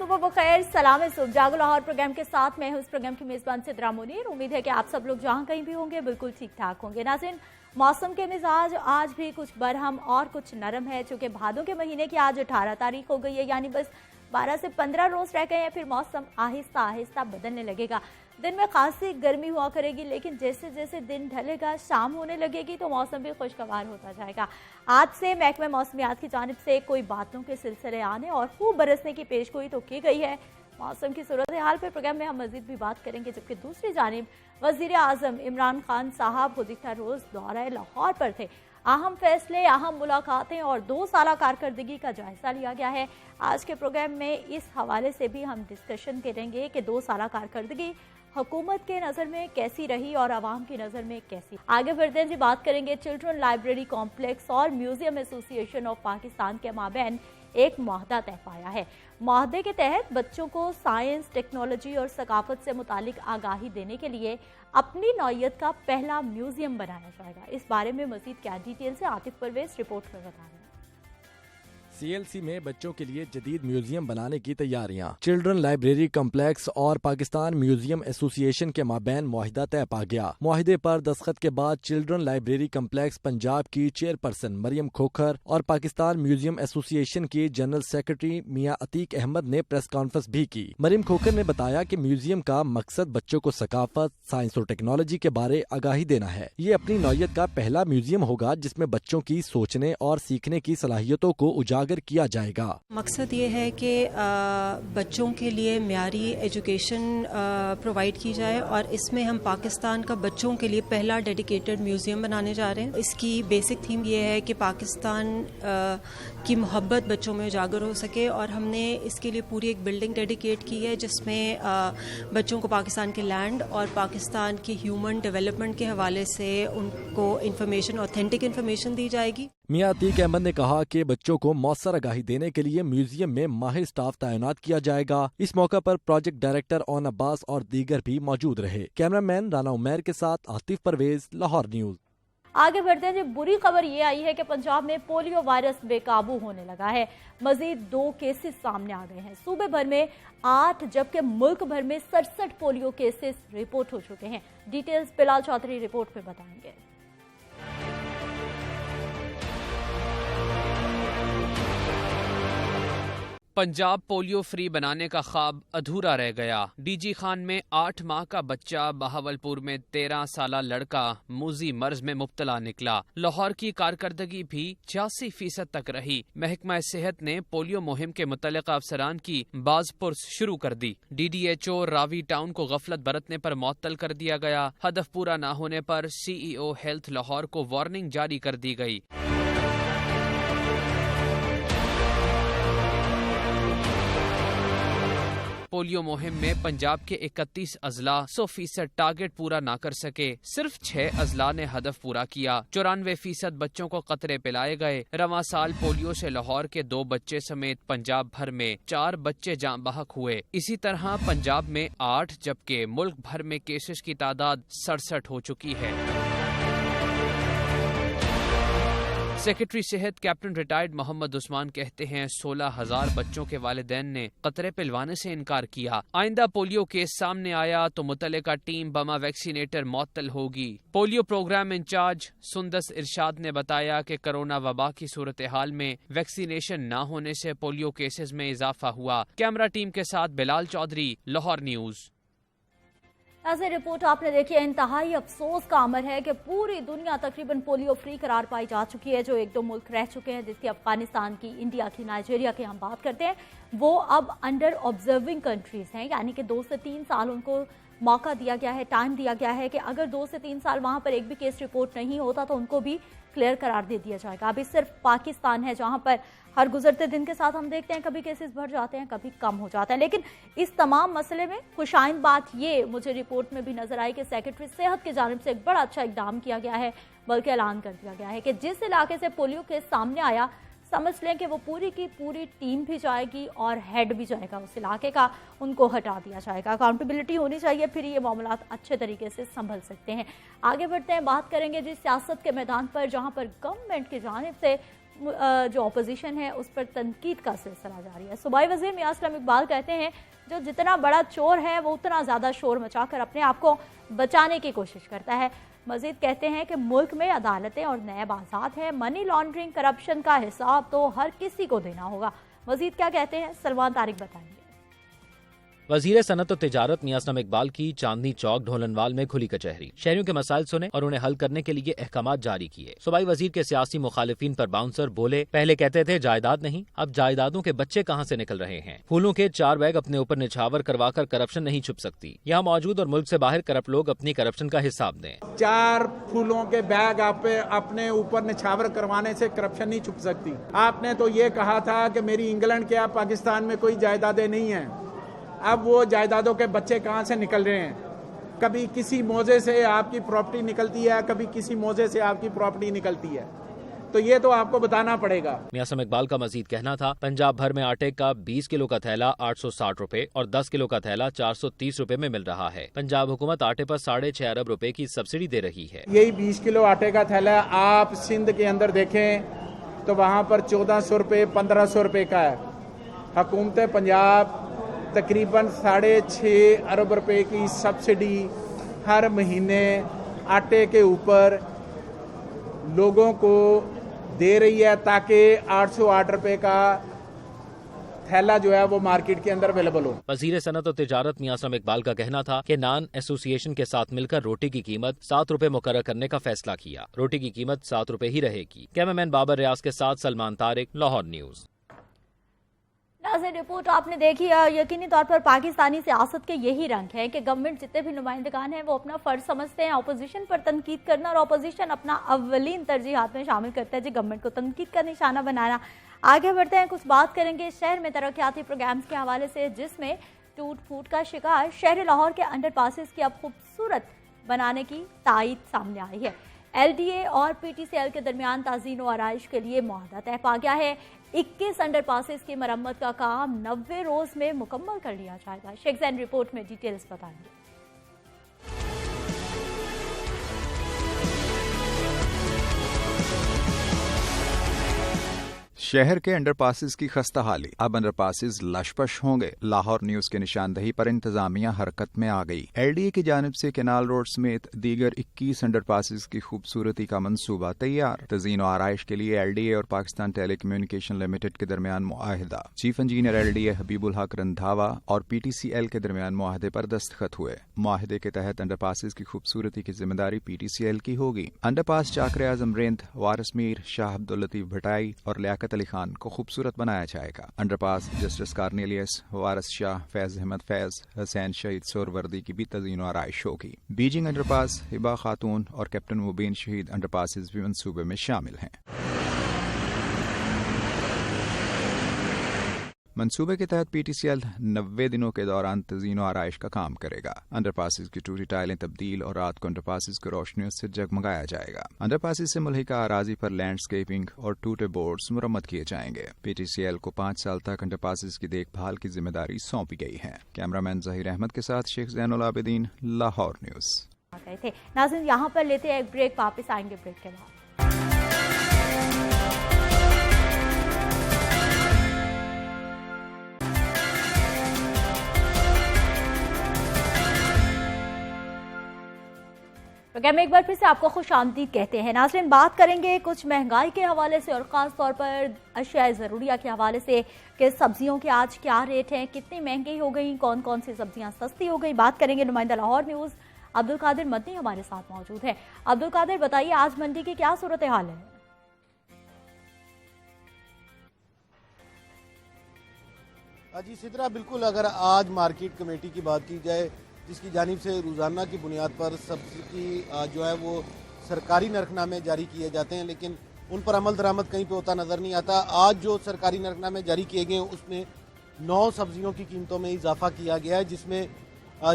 सुबह बखैर, सलाम सुबह जागो लाहौर प्रोग्राम के साथ मैं हूं इस प्रोग्राम की मेजबान सिद्रा मुनीर। उम्मीद है कि आप सब लोग जहां कहीं भी होंगे बिल्कुल ठीक ठाक होंगे। नाज़रीन, मौसम के मिजाज आज भी कुछ बरहम और कुछ नरम है, चूंकि भादों के महीने की आज 18 तारीख हो गई है, यानी बस 12 से 15 रोज रह गए हैं, फिर मौसम आहिस्ता आहिस्ता बदलने लगेगा। दिन में खासी गर्मी हुआ करेगी, लेकिन जैसे जैसे दिन ढलेगा शाम होने लगेगी तो मौसम भी खुशगवार होता जाएगा। आज से महकमे मौसमियात की जानिब से कोई बादलों के सिलसिले आने और खूब बरसने की पेशगोई तो की गई है। मौसम की सूरत हाल पर प्रोग्राम में हम मजीद भी बात करेंगे, जबकि दूसरी जानिब वजीर आजम इमरान खान साहब गुज़िश्ता रोज दौरे लाहौर पर थे। अहम फैसले, अहम मुलाकातें और 2 साल कारकर्दगी का जायजा लिया गया है। आज के प्रोग्राम में इस हवाले से भी हम डिस्कशन करेंगे कि 2 साल कारकर्दगी हुकूमत के नज़र में कैसी रही और आवाम की नज़र में कैसी। आगे बढ़ते हैं जी, बात करेंगे चिल्ड्रन लाइब्रेरी कॉम्प्लेक्स और म्यूजियम एसोसिएशन ऑफ पाकिस्तान के माबैन एक मुआहदा तय पाया है। मुआहदे के तहत बच्चों को साइंस, टेक्नोलॉजी और सकाफत से मुतालिक आगाही देने के लिए अपनी नौइयत का पहला म्यूजियम बनाया जाएगा। इस बारे में मजीद क्या डिटेल से आतिफ परवेज रिपोर्ट में बता रहे हैं। CLC में बच्चों के लिए जदीद म्यूजियम बनाने की तैयारियां। चिल्ड्रन लाइब्रेरी कॉम्प्लेक्स और पाकिस्तान म्यूजियम एसोसिएशन के माबैन मुआहिदा तय पा गया। मुआहिदे पर दस्तखत के बाद चिल्ड्रन लाइब्रेरी कॉम्प्लेक्स पंजाब की चेयरपर्सन मरियम खोखर और पाकिस्तान म्यूजियम एसोसिएशन के जनरल सेक्रेटरी मियां अतीक अहमद ने प्रेस कॉन्फ्रेंस भी की। मरियम खोखर ने बताया कि म्यूजियम का मकसद बच्चों को सकाफत, साइंस और टेक्नोलॉजी के बारे आगाही देना है। ये अपनी नौइयत का पहला म्यूजियम होगा जिसमें बच्चों की सोचने और सीखने की सलाहियतों को उजागर किया जाएगा। मकसद ये है कि बच्चों के लिए म्यारी एजुकेशन प्रोवाइड की जाए और इसमें हम पाकिस्तान का बच्चों के लिए पहला डेडिकेटेड म्यूजियम बनाने जा रहे हैं। इसकी बेसिक थीम ये है कि पाकिस्तान की मोहब्बत बच्चों में उजागर हो सके और हमने इसके लिए पूरी एक बिल्डिंग डेडिकेट की है जिसमें बच्चों को पाकिस्तान के लैंड और पाकिस्तान की ह्यूमन डेवलपमेंट के हवाले से उनको इंफॉर्मेशन, ऑथेंटिक इंफॉर्मेशन दी जाएगी। मियां अतीक अहमद ने कहा कि बच्चों को मौसर आगाही देने के लिए म्यूजियम में माहिर स्टाफ तैनात किया जाएगा। इस मौका पर प्रोजेक्ट डायरेक्टर ओन अब्बास और दीगर भी मौजूद रहे। कैमरामैन राना उमैर के साथ आतिफ परवेज, लाहौर न्यूज। आगे बढ़ते हैं जी, बुरी खबर ये आई है कि पंजाब में पोलियो वायरस बेकाबू होने लगा है। मजीद 2 केसेस सामने आ गए हैं। सूबे भर में 8 जबकि मुल्क भर में 67 पोलियो केसेस रिपोर्ट हो चुके हैं। डिटेल्स बिलाल चौधरी रिपोर्ट में बताएंगे। पंजाब पोलियो फ्री बनाने का ख्वाब अधूरा रह गया। डीजी खान में 8 माह का बच्चा, बहावलपुर में 13 साला लड़का मूजी मर्ज में मुब्तला निकला। लाहौर की कारकर्दगी भी 86% तक रही। महकमा सेहत ने पोलियो मुहिम के मुतल्लिका अफसरान की बाजपुर्स शुरू कर दी। DDHO रावी टाउन को गफलत बरतने पर मुअत्तल कर दिया गया। हदफ पूरा न होने पर CEO हेल्थ लाहौर को वार्निंग जारी कर दी गई। पोलियो मुहिम में पंजाब के 31 अजला 100% टारगेट पूरा ना कर सके। सिर्फ 6 अजला ने हदफ पूरा किया। 94% बच्चों को कतरे पिलाए गए। रवां साल पोलियो से लाहौर के 2 बच्चे समेत पंजाब भर में 4 बच्चे जान बहक हुए। इसी तरह पंजाब में 8 जबकि मुल्क भर में केसेस की तादाद 67 हो चुकी है। सेक्रेटरी सेहत कैप्टन रिटायर्ड मोहम्मद उस्मान कहते हैं 16,000 बच्चों के वालिदैन ने कतरे पिलवाने से इनकार किया। आइंदा पोलियो केस सामने आया तो मुतल्लिका टीम बमा वैक्सीनेटर मुअत्तल होगी। पोलियो प्रोग्राम इंचार्ज सुंदस इरशाद ने बताया कि कोरोना वबा की सूरत हाल में वैक्सीनेशन न होने से पोलियो केसेस में इजाफा हुआ। कैमरा टीम के साथ बिलाल चौधरी, लाहौर न्यूज। ऐसे रिपोर्ट आपने देखी है। इंतहाई अफसोस का अमर है कि पूरी दुनिया तकरीबन पोलियो फ्री करार पाई जा चुकी है। जो 1-2 मुल्क रह चुके हैं, जिसकी अफगानिस्तान की, इंडिया की, नाइजीरिया की हम बात करते हैं, वो अब अंडर ऑब्जर्विंग कंट्रीज हैं, यानी कि 2 से 3 साल उनको मौका दिया गया है, टाइम दिया गया है कि अगर 2 से 3 साल वहां पर एक भी केस रिपोर्ट नहीं होता तो उनको भी क्लियर करार दे दिया जाएगा। अभी सिर्फ पाकिस्तान है जहां पर हर गुजरते दिन के साथ हम देखते हैं कभी केसेस बढ़ जाते हैं, कभी कम हो जाता है। लेकिन इस तमाम मसले में खुशाइंद बात ये मुझे रिपोर्ट में भी नजर आई कि सेक्रेटरी सेहत की जानिब से एक बड़ा अच्छा इकदाम किया गया है, बल्कि ऐलान कर दिया गया है कि जिस इलाके से पोलियो केस सामने आया, समझ लें कि वो पूरी की पूरी टीम भी जाएगी और हेड भी जाएगा उस इलाके का, उनको हटा दिया जाएगा। अकाउंटेबिलिटी होनी चाहिए, फिर ये मामला अच्छे तरीके से संभल सकते हैं। आगे बढ़ते हैं, बात करेंगे जी सियासत के मैदान पर, जहां पर गवर्नमेंट की जानिब से जो ऑपोजिशन है उस पर तनकीद का सिलसिला जारी है। सूबाई वज़ीर मियां असलम इकबाल कहते हैं जो जितना बड़ा चोर है वो उतना ज़्यादा शोर मचाकर अपने आप को बचाने की कोशिश करता है। मजीद कहते हैं कि मुल्क में अदालतें और नैब आज़ाद है, मनी लॉन्ड्रिंग करप्शन का हिसाब तो हर किसी को देना होगा। मजीद क्या कहते हैं सलमान तारिक बताएंगे। वजीर सनत और तिजारत मियां असलम इकबाल की चांदनी चौक ढोलनवाल में खुली कचहरी, शहरियों के मसाइल सुने और उन्हें हल करने के लिए अहकामात जारी किए। सूबाई वजीर के सियासी मुखालिफिन पर बाउंसर बोले, पहले कहते थे जायदाद नहीं, अब जायदादों के बच्चे कहां से निकल रहे हैं। फूलों के 4 बैग अपने ऊपर निछावर करवाकर करप्शन नहीं छुप सकती। यहाँ मौजूद और मुल्क से बाहर करप्ट लोग अपनी करप्शन का हिसाब दें। 4 फूलों के बैग आप अपने ऊपर निछावर करवाने से करप्शन नहीं छुप सकती। आपने तो ये कहा था कि मेरी इंग्लैंड के पाकिस्तान में कोई जायदादें नहीं है, अब वो जायदादों के बच्चे कहां से निकल रहे हैं। कभी किसी मौजे से आपकी प्रॉपर्टी निकलती है, कभी किसी मौजे से आपकी प्रॉपर्टी निकलती है, तो ये तो आपको बताना पड़ेगा। मियां असलम इकबाल का मजीद कहना था, पंजाब भर में आटे का 20 किलो का थैला 860 रुपए और 10 किलो का थैला 430 रुपए में मिल रहा है। पंजाब हुकूमत आटे पर 6.5 अरब रुपए की सब्सिडी दे रही है। यही 20 किलो आटे का थैला आप सिंध के अंदर देखें तो वहाँ पर 1400 रुपए 1500 रुपए का है। हुकूमत पंजाब तकरीबन 6.5 अरब रुपए की सब्सिडी हर महीने आटे के ऊपर लोगों को दे रही है ताकि 808 रुपए का थैला जो है वो मार्केट के अंदर अवेलेबल हो। वजीर सनत और तिजारत मियां असलम इकबाल का कहना था कि नान एसोसिएशन के साथ मिलकर रोटी की कीमत 7 रुपए मुकर्रर करने का फैसला किया। रोटी की कीमत 7 रुपए ही रहेगी। कैमरामैन बाबर रियाज के साथ सलमान तारिक, लाहौर न्यूज। नाज़रीन, रिपोर्ट आपने देखी। यकीनी तौर पर पाकिस्तानी सियासत के यही रंग है कि गवर्नमेंट जितने भी नुमाइंदगान हैं वो अपना फ़र्ज समझते हैं अपोजिशन पर तनकीद करना, और अपोजिशन अपना अव्वलीन तरजीहात में शामिल करता है जी गवर्नमेंट को तनकीद का निशाना बनाना। आगे बढ़ते हैं, कुछ बात करेंगे शहर में तरक्याती प्रोग्राम्स के हवाले से, जिसमें टूट फूट का शिकार शहर लाहौर के अंडर पासिस की अब खूबसूरत बनाने की तायद सामने आई है। LDA और PTCL के दरमियान ताज़ीन व आराइश के लिए मुआहदा तय पा गया है। 21 अंडर पासिस की मरम्मत का काम 90 रोज में मुकम्मल कर लिया जाएगा। शेख जैन रिपोर्ट में डिटेल्स बताएंगे। शहर के अंडरपासिस की खस्ता हाली, अब अंडरपासिस लशपश होंगे। लाहौर न्यूज के निशानदही पर इंतजामिया हरकत में आ गई। LDA की जानिब से कैनाल रोड समेत दीगर 21 अंडरपासिस की खूबसूरती का मंसूबा तैयार। तज़ीन व आराइश के लिए LDA और पाकिस्तान टेलीकम्युनिकेशन लिमिटेड के दरमियान मुआहिदा। चीफ इंजीनियर LDA हबीबुल हक रंधावा और PTCL के दरमियान मुआहदे पर दस्तखत हुए। मुआहदे के तहत अंडरपासिस की खूबसूरती की जिम्मेदारी PTCL की होगी। अंडरपास चाकर आजम रेंद, वारिस मीर, शाह अब्दुल लतीफ भटाई और लियाकत अली खान को खूबसूरत बनाया जाएगा। अंडरपास जस्टिस कार्नेलियस, वारिस शाह, फैज अहमद फैज, हुसैन शहीद सोरवर्दी की भी तज़ीन व आराइश होगी। बीजिंग अंडरपास, हिबा खातून और कैप्टन मुबीन शहीद अंडरपासिस भी मंसूबे में शामिल हैं। मंसूबे के तहत PTCL 90 दिनों के दौरान तज़ीन व आराइश का काम करेगा। अंडरपासिस की टूटी टाइलें तब्दील और रात को अंडरपासिस को रोशनियों से जगमगाया जाएगा। अंडरपासिस से मुल्हिका अराजी पर लैंडस्केपिंग और टूटे बोर्ड्स मुरम्मत किए जाएंगे। PTCL को 5 साल तक अंडरपासिस की देखभाल की जिम्मेदारी सौंपी गई है। कैमरामैन जहीर अहमद के साथ शेख जैनुल आबिदीन, लाहौर न्यूज। नाज़रीन, यहाँ पर लेते हैं एक ब्रेक, वापस आएंगे ब्रेक के बाद। प्रोग्राम में एक बार फिर से आपको खुशामदीद कहते हैं। नाज़रीन, बात करेंगे कुछ महंगाई के हवाले से और ख़ास तौर पर अशिया ज़रूरिया के हवाले से कि सब्जियों के आज क्या रेट हैं, कितनी महंगी हो गई, कौन कौन सी सब्जियां सस्ती हो गई। बात करेंगे नुमाइंदा लाहौर न्यूज़ अब्दुल कादिर मदनी हमारे साथ मौजूद है। अब्दुल कादिर, बताइए आज मंडी की क्या सूरत हाल है? जी सिद्रा, बिल्कुल अगर आज मार्केट कमेटी की बात की जाए जिसकी जानिब से रोज़ाना की बुनियाद पर सब्जी की जो है वो सरकारी नरखनामे जारी किए जाते हैं, लेकिन उन पर अमल दरामद कहीं पे होता नज़र नहीं आता। आज जो सरकारी नरखनामे जारी किए गए हैं उसमें 9 सब्जियों की कीमतों में इजाफा किया गया है, जिसमें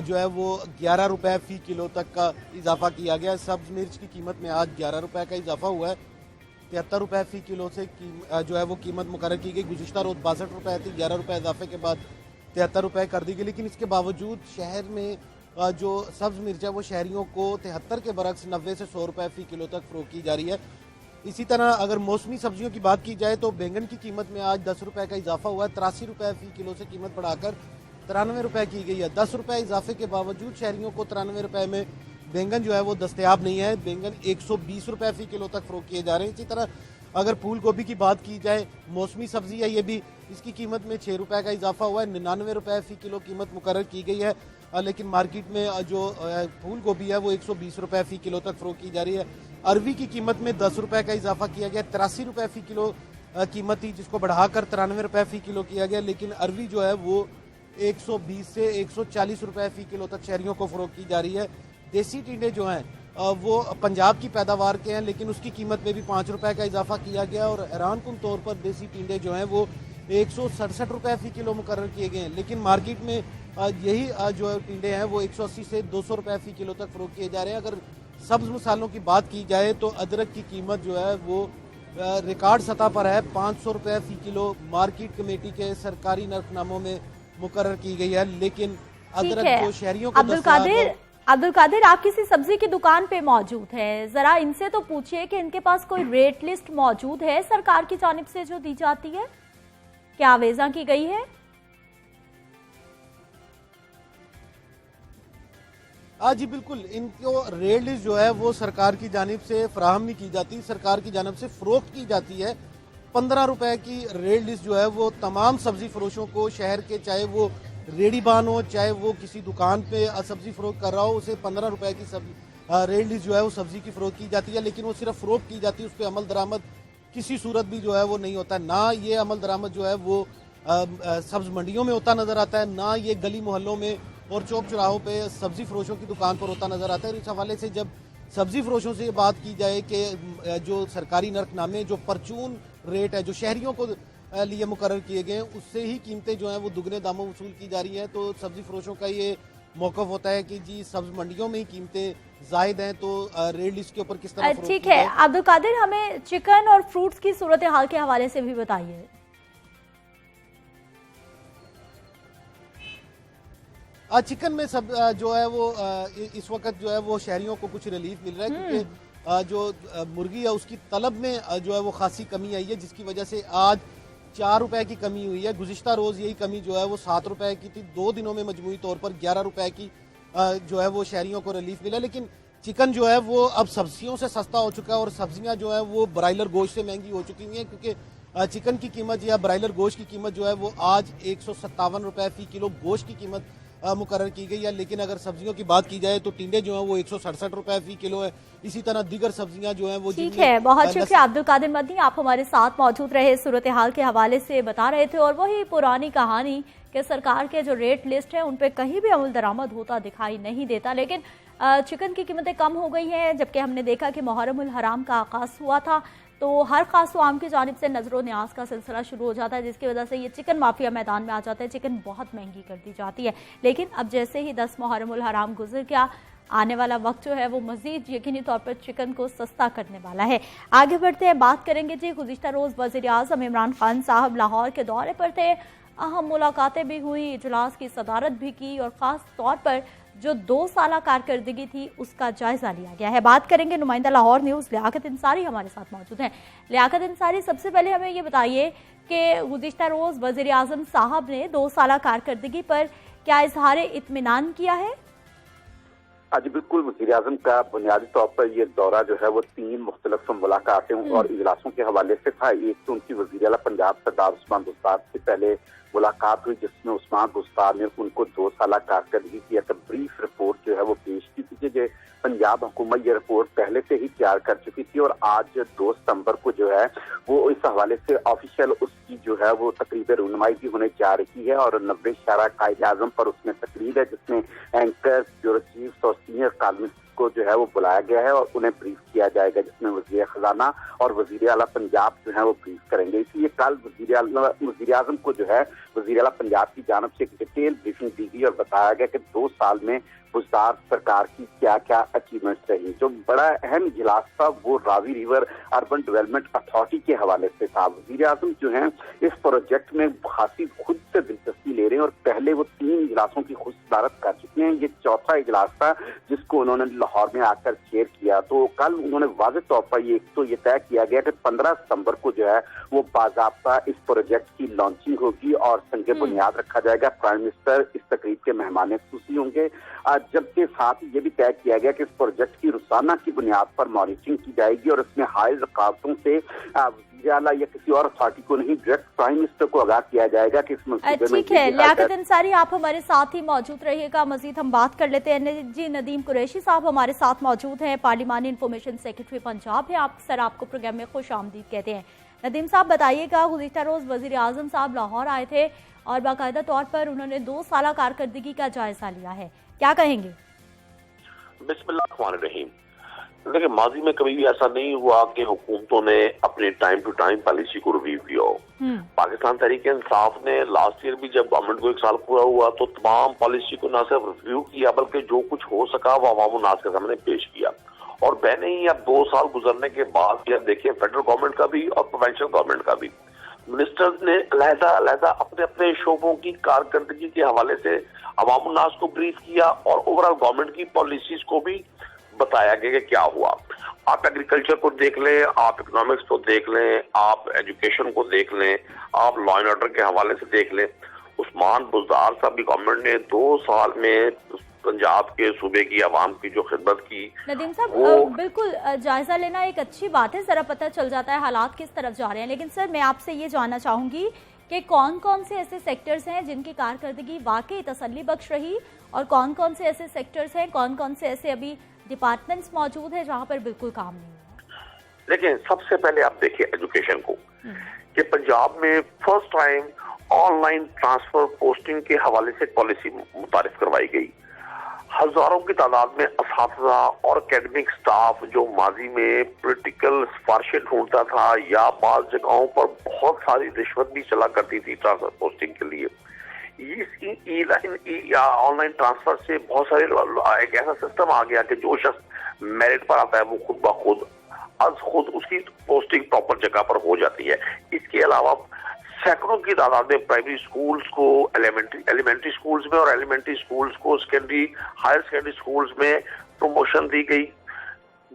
जो है वो 11 रुपये फ़ी किलो तक का इजाफा किया गया है। सब्ज़ मिर्च की कीमत में आज 11 रुपये का इजाफा हुआ है। 73 रुपये फ़ी किलो से जो है वो कीमत मुकर्रर की गई। गुज़िश्ता रोज़ 62 रुपये थी, 11 रुपये इजाफे के बाद 73 रुपये कर दी गई। लेकिन इसके बावजूद शहर में जो सब्ज़ मिर्च है वो शहरियों को 73 के बरक्स 90 से 100 रुपये फ़ी किलो तक फ़रोख्त की जा रही है। इसी तरह अगर मौसमी सब्जियों की बात की जाए तो बैंगन की कीमत में आज 10 रुपए का इजाफा हुआ है। 83 रुपए फी किलो से कीमत बढ़ाकर 93 रुपए की गई है। 10 रुपए इजाफे के बावजूद शहरियों को 93 रुपए में बैंगन जो है वो दस्तयाब नहीं है। बैंगन 120 रुपए फी किलो तक फरोख्त किए जा रहे हैं। इसी तरह अगर फूल गोभी की बात की जाए, मौसमी सब्जी है ये भी, इसकी कीमत में 6 रुपए का इजाफा हुआ है। 99 रुपए फी किलो कीमत मुकर्रर की गई है, लेकिन मार्केट में जो फूल गोभी है वो 120 रुपए फी किलो तक फरोख्त की जा रही है। अरवी की कीमत में 10 रुपए का इजाफा किया गया। 83 रुपए फी किलो कीमत थी, जिसको बढ़ाकर 93 रुपए फी किलो किया गया, लेकिन अरवी जो है वो 120 से 140 रुपए फी किलो तक शहरियों को फरोख्त की जा रही है। देसी टिंडे जो हैं वो पंजाब की पैदावार के हैं, लेकिन उसकी कीमत में भी 5 रुपए का इजाफा किया गया और हैरानकुन तौर पर देसी टिंडे जो हैं वो 167 रुपए फी किलो मुकर्रर किए गए हैं, लेकिन मार्केट में यही जो टिंडे हैं वो 180 से 200 रुपए फी किलो तक फरोख्त किए जा रहे हैं। अगर सब्ज मसालों की बात की जाए तो अदरक की कीमत जो है वो रिकॉर्ड सतह पर है। 500 रुपए फी किलो मार्केट कमेटी के सरकारी नरफनामों में मुकर्रर की गई है, लेकिन अदरक जो शहरियों को अब्दुल कादिर, आप किसी सब्जी की दुकान पे मौजूद हैं, जरा इनसे तो पूछिए कि इनके पास कोई रेट लिस्ट मौजूद है सरकार की जानिब से जो दी जाती है, क्या वेजा की गई है? जी बिल्कुल, इनको रेट लिस्ट जो है वो सरकार की जानिब से फराहम नहीं की जाती, सरकार की जानिब से फरोख्त की जाती है। 15 रुपए की रेट लिस्ट जो है वो तमाम सब्जी फरोशों को, शहर के, चाहे वो रेडीबान हो, चाहे वो किसी दुकान पे सब्जी फरोख्त कर रहा हो, उसे 15 रुपए की रेट लिस्ट जो है वो सब्जी की फरोख्त की जाती है, लेकिन वो सिर्फ फरोख्त की जाती है, उस पर अमल दरामद किसी सूरत भी जो है वो नहीं होता है। ना ये अमल दरामद जो है वो सब्ज मंडियों में होता नजर आता है, ना ये गली मोहल्लों में और चौक चौराहों पे सब्जी फरोशों की दुकान पर होता नजर आता है। इस हवाले से जब सब्जी फरोशों से ये बात की जाए कि जो सरकारी नरखनामे, जो परचून रेट है जो शहरियों को लिए मुकर्रर किए गए हैं, उससे ही कीमतें जो हैं वो दुगने दामों वसूल की जा रही हैं, तो सब्जी फरोशों का ये मौकफ होता है कि जी सब्ज मंडियों में ही कीमतें जायद हैं, तो रेट लिस्ट के ऊपर किस तरह। ठीक है अब्दुल कादिर, हमें चिकन और फ्रूट्स की सूरत हाल के हवाले से भी बताइए। चिकन में सब जो है वो इस वक्त जो है वो शहरियों को कुछ रिलीफ मिल रहा है, क्योंकि जो मुर्गी है उसकी तलब में जो है वो खासी कमी आई है, जिसकी वजह से आज 4 रुपए की कमी हुई है। गुज़िश्ता रोज यही कमी जो है वो 7 रुपए की थी। 2 दिनों में मजमूई तौर पर 11 रुपए की जो है वो शहरियों को रिलीफ मिला। लेकिन चिकन जो है वो अब सब्जियों से सस्ता हो चुका है और सब्जियां जो है वो ब्रायलर गोश्त से महंगी हो चुकी हुई हैं, क्योंकि चिकन की कीमत या ब्रायलर गोश्त की कीमत जो है वो आज 157 रुपए फी किलो गोश्त की कीमत मुकर्रर की गई है। लेकिन अगर सब्जियों की बात की जाए तो टिंडे जो है वो 167 रुपए फी किलो है। इसी तरह दीगर सब्जियां जो हैं वो। ठीक है, बहुत शुक्रिया अब्दुल कादिर मदनी, आप हमारे साथ मौजूद रहे, सूरत हाल के हवाले से बता रहे थे। और वही पुरानी कहानी कि सरकार के जो रेट लिस्ट है उन पे कहीं भी अमल दरामद होता दिखाई नहीं देता। लेकिन चिकन की कीमतें कम हो गई हैं, जबकि हमने देखा कि मुहर्रम उल हराम का आगाज हुआ था तो हर खास आम की जानिब से नजरो न्याज का सिलसिला शुरू हो जाता है, जिसकी वजह से ये चिकन माफिया मैदान में आ जाता है, चिकन बहुत महंगी कर दी जाती है। लेकिन अब जैसे ही 10 मुहर्रम उल हराम गुजर गया, आने वाला वक्त जो है वो मजीद यकीनी तौर पर चिकन को सस्ता करने वाला है। आगे बढ़ते हैं, बात करेंगे जी। गुज़िश्ता रोज़ वज़ीर आज़म इमरान खान साहब लाहौर के दौरे पर थे, अहम मुलाकातें भी हुई, इजलास की सदारत भी की और ख़ास तौर पर जो 2 साल कारकर्दगी थी उसका जायजा लिया गया है। बात करेंगे, नुमाइंदा लाहौर न्यूज़ लियाकत अंसारी हमारे साथ मौजूद हैं। लियाकत अंसारी, सबसे पहले हमें ये बताइए कि गुज़िश्ता रोज़ वज़ीर आज़म साहब ने 2 साल कारकर्दगी पर क्या इजहार इत्मीनान किया है? जी बिल्कुल, वज़ीर आज़म का बुनियादी तौर पर ये दौरा जो है वो 3 मुख्तलिफ मुलाकातें और इजलासों के हवाले से था। एक तो उनकी वज़ीर आला पंजाब सरदार उस्मान बुज़दार से पहले मुलाकात हुई, जिसमें उस्मान बुज़दार ने उनको 2 साल कारकर्दगी की एक ब्रीफ रिपोर्ट जो है वो पेश की थी, जो पंजाब हुकूमत ये रिपोर्ट पहले से ही तैयार कर चुकी थी और आज 2 सितंबर को जो है वो इस हवाले से ऑफिशियल उसकी जो है वो तकरीब रुनमाई होने जा रही है। और 90 शहरा कायद आज़म पर उसमें तकरीर है, जिसमें एंकर, ब्यूरो चीफ और सीनियर कॉलमिस्ट को जो है वो बुलाया गया है और उन्हें ब्रीफ किया जाएगा, जिसमें वज़ीर खजाना और वज़ीर आला पंजाब जो है वो ब्रीफ करेंगे। इसलिए कल वज़ीर आज़म को जो है वज़ीर आला पंजाब की जानब से एक डिटेल ब्रीफिंग दी गई और बताया गया कि 2 साल में बुज़दार सरकार की क्या क्या अचीवमेंट्स रही। जो बड़ा अहम इजलास था वो Ravi river urban development authority के हवाले से था। वज़ीर आज़म जो है इस प्रोजेक्ट में खासी खुद से दिलचस्पी ले रहे हैं और पहले वो 3 इजलासों की खुद सदारत कर चुके हैं। ये 4था इजलास था जिसको उन्होंने लाहौर में आकर शेयर किया, तो कल उन्होंने वाज़ेह तौर पर ये तय किया गया कि 15 सितंबर को जो है वो बाज़ाब्ता इस प्रोजेक्ट की लॉन्चिंग होगी और संगे बुनियाद रखा जाएगा। प्राइम मिनिस्टर इस तकरीब के मेहमान खुसूसी होंगे, जबकि साथ ही ये भी तय किया गया कि इस प्रोजेक्ट की रोजाना की बुनियाद पर मॉनिटरिंग की जाएगी और इसमें हाई रकावटों से या किसी और अथॉरिटी को नहीं, डायरेक्ट प्राइम मिनिस्टर को आगाह किया जाएगा कि इस मंसूबे में। ठीक है, लियाकत अंसारी आप हमारे साथ ही मौजूद रहिएगा, मजीद हम बात कर लेते हैं। जी नदीम कुरैशी साहब हमारे साथ मौजूद हैं, पार्लिमानी इंफॉर्मेशन सेक्रेटरी पंजाब है। आप सर आपको प्रोग्राम में खुश आमदीद कहते हैं। नदीम साहब बताइएगा, गुज़िश्ता रोज वजीर आजम साहब लाहौर आए थे और बाकायदा तौर पर उन्होंने 2 साल कारकर्दगी का जायजा लिया है, क्या कहेंगे? बिस्मिल्लाहिर्रहमानिर्रहीम। देखिए, माजी में कभी भी ऐसा नहीं हुआ कि हुकूमतों ने अपने टाइम टू टाइम पॉलिसी को रिव्यू किया हो। पाकिस्तान तहरीक इंसाफ ने लास्ट ईयर भी जब गवर्नमेंट को 1 साल पूरा हुआ तो तमाम पॉलिसी को न सिर्फ रिव्यू किया बल्कि जो कुछ हो सका वो अवाम नाज के सामने पेश किया। और मैंने ही अब 2 साल गुजरने के बाद यह देखिए, फेडरल गवर्नमेंट का भी और प्रोविंशियल गवर्नमेंट का भी मिनिस्टर्स ने अलहदा अपने अपने शोबों की कारकर्दगी के हवाले से अवाम नाज को ब्रीफ किया और ओवरऑल गवर्नमेंट की पॉलिसीज को भी बताया गया कि क्या हुआ। आप एग्रीकल्चर को देख लें, आप इकोनॉमिक्स को देख लें, आप एजुकेशन को देख लें, आप लॉ एंड ऑर्डर के हवाले से देख लें। उस्मान बुज़दार साहब की गवर्नमेंट ने 2 साल में पंजाब के सूबे की आवाम की जो खिदमत की। नदीम साहब बिल्कुल जायजा लेना एक अच्छी बात है, जरा पता चल जाता है हालात किस तरफ जा रहे हैं। लेकिन सर मैं आपसे ये जानना चाहूंगी कि कौन कौन से ऐसे सेक्टर्स हैं जिनकी कारकर्दगी वाकई तसल्ली बख्श रही और कौन कौन से ऐसे सेक्टर्स हैं, कौन कौन से ऐसे अभी डिपार्टमेंट्स मौजूद है जहां पर बिल्कुल काम नहीं है? देखिए, सबसे पहले आप देखिए एजुकेशन को कि पंजाब में first time online transfer posting के हवाले से पॉलिसी मुतारिफ करवाई गई। हजारों की तादाद में असातिज़ा और एकेडमिक स्टाफ जो माजी में पॉलिटिकल सिफारिशें ढूंढता था या बाज़ जगहों पर बहुत सारी रिश्वत भी चला करती थी ट्रांसफर पोस्टिंग के लिए, ऑनलाइन ट्रांसफर से बहुत सारे एक ऐसा सिस्टम आ गया कि जो शख्स मेरिट पर आता है वो खुद ब खुद उसकी पोस्टिंग प्रॉपर जगह पर हो जाती है। इसके अलावा सैकड़ों की तादाद में प्राइमरी स्कूल्स को एलिमेंट्री स्कूल्स में और एलिमेंट्री स्कूल्स को सेकेंडरी हायर सेकेंडरी स्कूल्स में प्रमोशन दी गई।